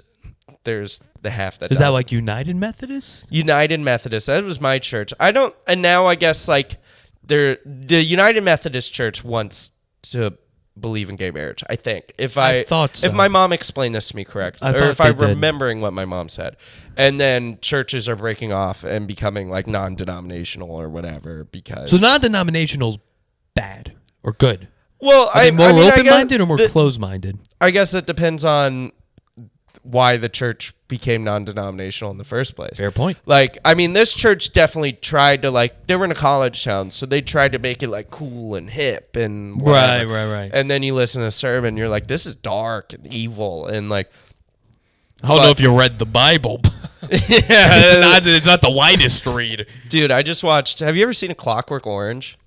there's the half that is doesn't. that like United Methodist? United Methodist. That was my church. And now I guess like the United Methodist Church wants to believe in gay marriage, I think. I thought so. If my mom explained this to me correctly, or if I'm remembering what my mom said. And then churches are breaking off and becoming like non-denominational or whatever because... So non-denominational's bad or good? Well, are they more open-minded or more closed-minded? I guess it depends on why the church became non-denominational in the first place. Fair point. Like, I mean, this church definitely tried to, like, they were in a college town, so they tried to make it, like, cool and hip and whatever. Right. And then you listen to the sermon, you're like, this is dark and evil, and, like... I don't know if you read the Bible. It's not the widest read. Dude, I just watched... Have you ever seen A Clockwork Orange?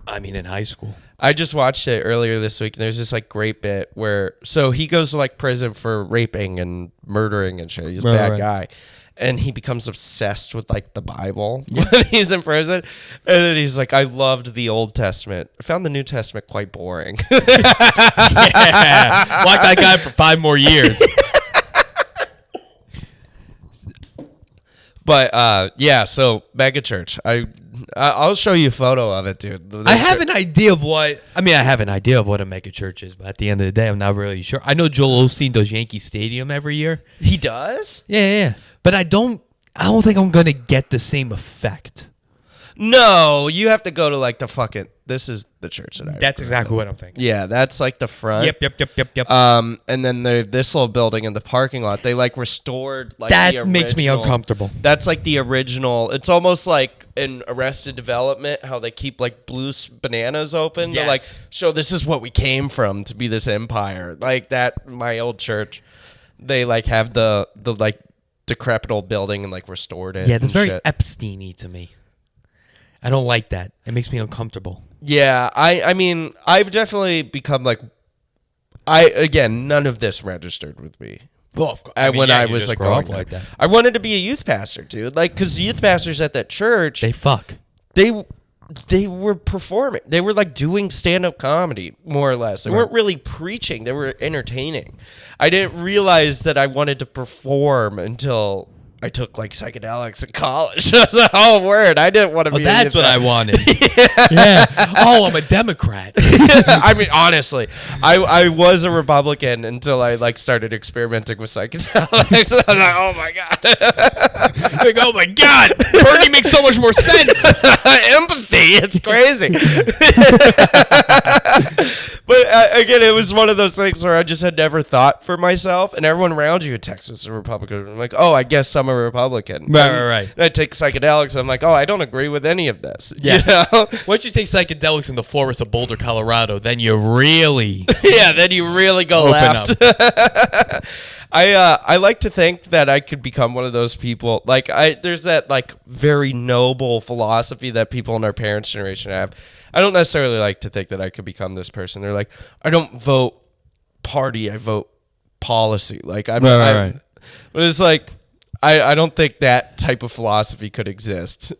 I mean, in high school. I just watched it earlier this week, and there's this like great bit where so he goes to like prison for raping and murdering and shit. He's a bad guy, and he becomes obsessed with like the Bible when he's in prison. And then he's like, "I loved the Old Testament. I found the New Testament quite boring." Yeah, like that guy for 5 more years. But yeah, so megachurch. I'll show you a photo of it, dude. I have an idea of what a megachurch is, but at the end of the day, I'm not really sure. I know Joel Osteen does Yankee Stadium every year. He does? Yeah. But I don't think I'm gonna get the same effect. No, you have to go to like the fucking. This is the church that I. That's exactly what I'm thinking. Yeah, that's like the front. Yep. And then this little building in the parking lot, they like restored like that the original, makes me uncomfortable. That's like the original. It's almost like in Arrested Development, how they keep like blue bananas open to like show this is what we came from to be this empire. Like that, my old church, they like have the like decrepit old building and like restored it. Yeah, that's very Epstein-y to me. I don't like that. It makes me uncomfortable. Yeah, I mean, I've definitely become like, none of this registered with me. Well, of course. When I was like growing up like that. I wanted to be a youth pastor, dude. Like, because youth pastors at that church, they fuck. They were performing. They were like doing stand-up comedy, more or less. They weren't really preaching. They were entertaining. I didn't realize that I wanted to perform until I took like psychedelics in college. That's a whole word. I didn't want to be. That's what I wanted. Yeah. Oh, I'm a Democrat. I mean, honestly, I was a Republican until I like started experimenting with psychedelics. I was like, oh my god. Like, oh my god, Bernie makes so much more sense. Empathy, it's crazy. But again, it was one of those things where I just had never thought for myself, and everyone around you in Texas is a Republican. I'm like, oh, I guess I'm a Republican. Right. And I take psychedelics, and I'm like, oh, I don't agree with any of this. Yeah. You know? Once you take psychedelics in the forest of Boulder, Colorado, then you really then you really go left. I like to think that I could become one of those people. Like there's that like very noble philosophy that people in our parents' generation have. I don't necessarily like to think that I could become this person. They're like, I don't vote party, I vote policy. Like I'm right. But it's like I don't think that type of philosophy could exist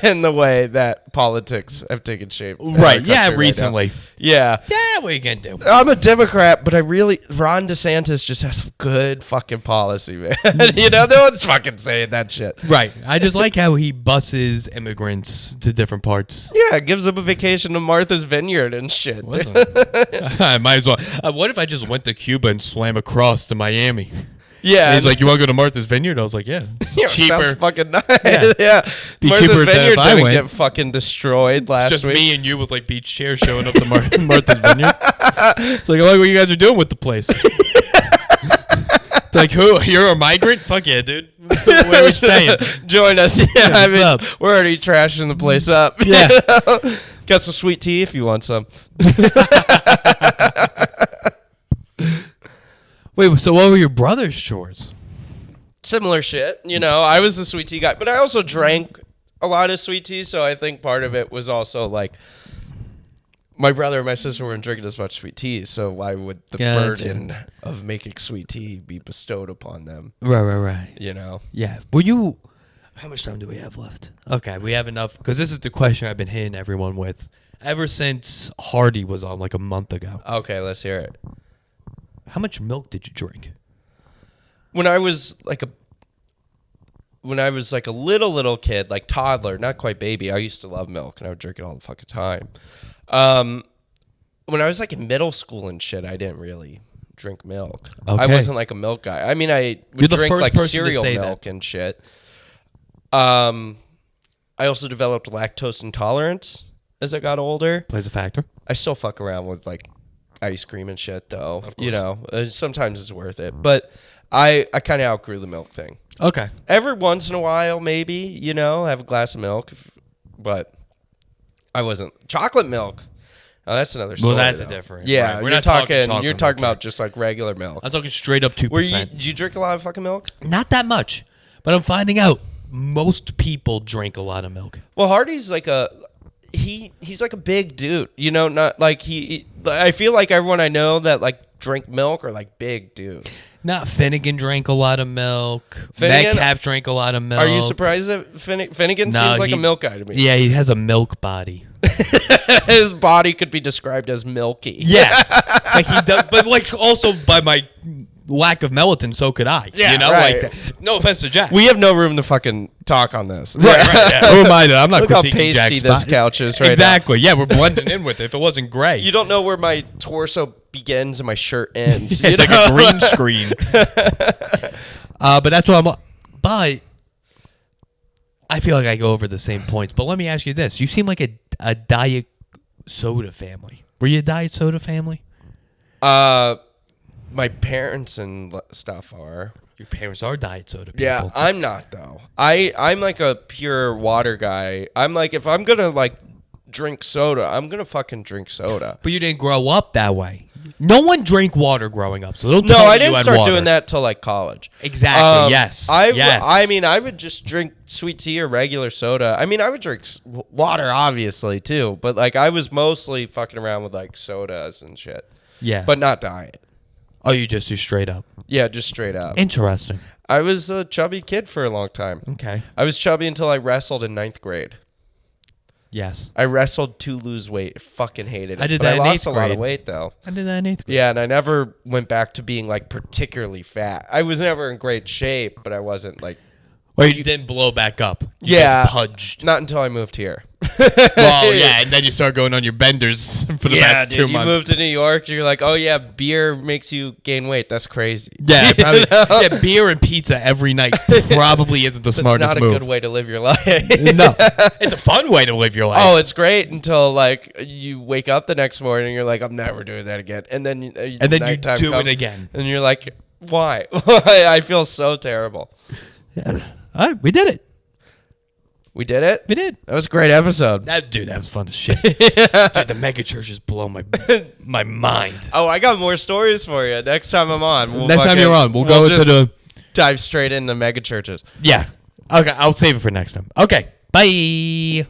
in the way that politics have taken shape. Right. Yeah, recently. Yeah. Yeah, what are you going to do? I'm a Democrat, but Ron DeSantis just has some good fucking policy, man. You know, no one's fucking saying that shit. Right. I just like how he buses immigrants to different parts. Yeah, gives them a vacation to Martha's Vineyard and shit. I might as well. What if I just went to Cuba and swam across to Miami? Yeah, he's like, you want to go to Martha's Vineyard? I was like, yeah, cheaper. Sounds fucking nice. Yeah. Be Martha's cheaper Vineyard didn't get fucking destroyed last just week. Just me and you with like beach chairs showing up to Martha's Vineyard. It's like, I like what you guys are doing with the place. It's like, who? You're a migrant? Fuck yeah, dude. Where are we staying? Join us. Yeah, I mean, we're already trashing the place up. Yeah. You know? Got some sweet tea if you want some. Wait, so what were your brother's chores? Similar shit. You know, I was the sweet tea guy, but I also drank a lot of sweet tea, so I think part of it was also like my brother and my sister weren't drinking as much sweet tea, so why would the burden of making sweet tea be bestowed upon them? Right. You know? Yeah. Were you... How much time do we have left? Okay, we have enough, because this is the question I've been hitting everyone with ever since Hardy was on like a month ago. Okay, let's hear it. How much milk did you drink? When I was like a little kid, like toddler, not quite baby, I used to love milk and I would drink it all the fucking time. When I was like in middle school and shit, I didn't really drink milk. Okay. I wasn't like a milk guy. I mean, I would drink like cereal milk and shit. I also developed lactose intolerance as I got older. Plays a factor. I still fuck around with like ice cream and shit though. You know, sometimes it's worth it. But I kind of outgrew the milk thing. Okay. Every once in a while, maybe, you know, have a glass of milk. But I wasn't. Chocolate milk. Oh, that's another story. Well, that's though. a different. Yeah, right. You're talking about just like regular milk. I'm talking straight up 2%. Did you drink a lot of fucking milk? Not that much. But I'm finding out most people drink a lot of milk. Well, Hardy's like he's like a big dude, you know, not like I feel like everyone I know that like drink milk are like big dudes. Not Finnegan drank a lot of milk. Metcalf drank a like a milk. Are you surprised that Finnegan seems like a milk guy to me? Yeah, he has a milk body. His body could be described as milky. Yeah. Like he does, but like also by my lack of melatonin, so could I. Yeah, you know, right. like no offense to Jack. We have no room to fucking talk on this. Right. Yeah. Who am I? I'm not. Look how pasty this couch is right exactly. Now. Yeah, we're blending in with it. If it wasn't gray, you don't know where my torso begins and my shirt ends. It's like a green screen. But that's what I'm. But I feel like I go over the same points. But let me ask you this: you seem like a diet soda family. Were you a diet soda family? My parents and stuff are. Your parents are diet soda people. Yeah, I'm not though. I'm like a pure water guy. I'm like, if I'm gonna like drink soda, I'm gonna fucking drink soda. But you didn't grow up that way. No one drank water growing up, so don't no, tell me I didn't you had start water. doing that till like college. Exactly. Yes. I mean, I would just drink sweet tea or regular soda. I mean, I would drink water, obviously too, but like I was mostly fucking around with like sodas and shit. Yeah. But not diet. Oh, you just do straight up. Yeah, just straight up. Interesting. I was a chubby kid for a long time. Okay. I was chubby until I wrestled in 9th grade. Yes. I wrestled to lose weight. I fucking hated it. I did that I in lost 8th a lot of grade. weight though. I did that in 8th grade. Yeah, and I never went back to being like particularly fat. I was never in great shape, but I wasn't like Or you didn't blow back up. You Yeah. just pudged. Not until I moved here. Well, yeah, and then you start going on your benders for the past 2 months. You moved to New York, you're like, oh yeah, beer makes you gain weight. That's crazy. Yeah, probably. Yeah, beer and pizza every night probably isn't the smartest It's not move. a good way to live your life. No, it's a fun way to live your life. Oh, it's great until like you wake up the next morning and you're like, I'm never doing that again. And then you do it again. And you're like, why? I feel so terrible. Yeah. All right, we did it. We did it? We did. That was a great episode. That was fun as shit. Dude, the mega churches blow my mind. Oh, I got more stories for you next time I'm on. Next time you're on, we'll go into the... Dive straight into mega churches. Yeah. Okay, I'll save it for next time. Okay, bye.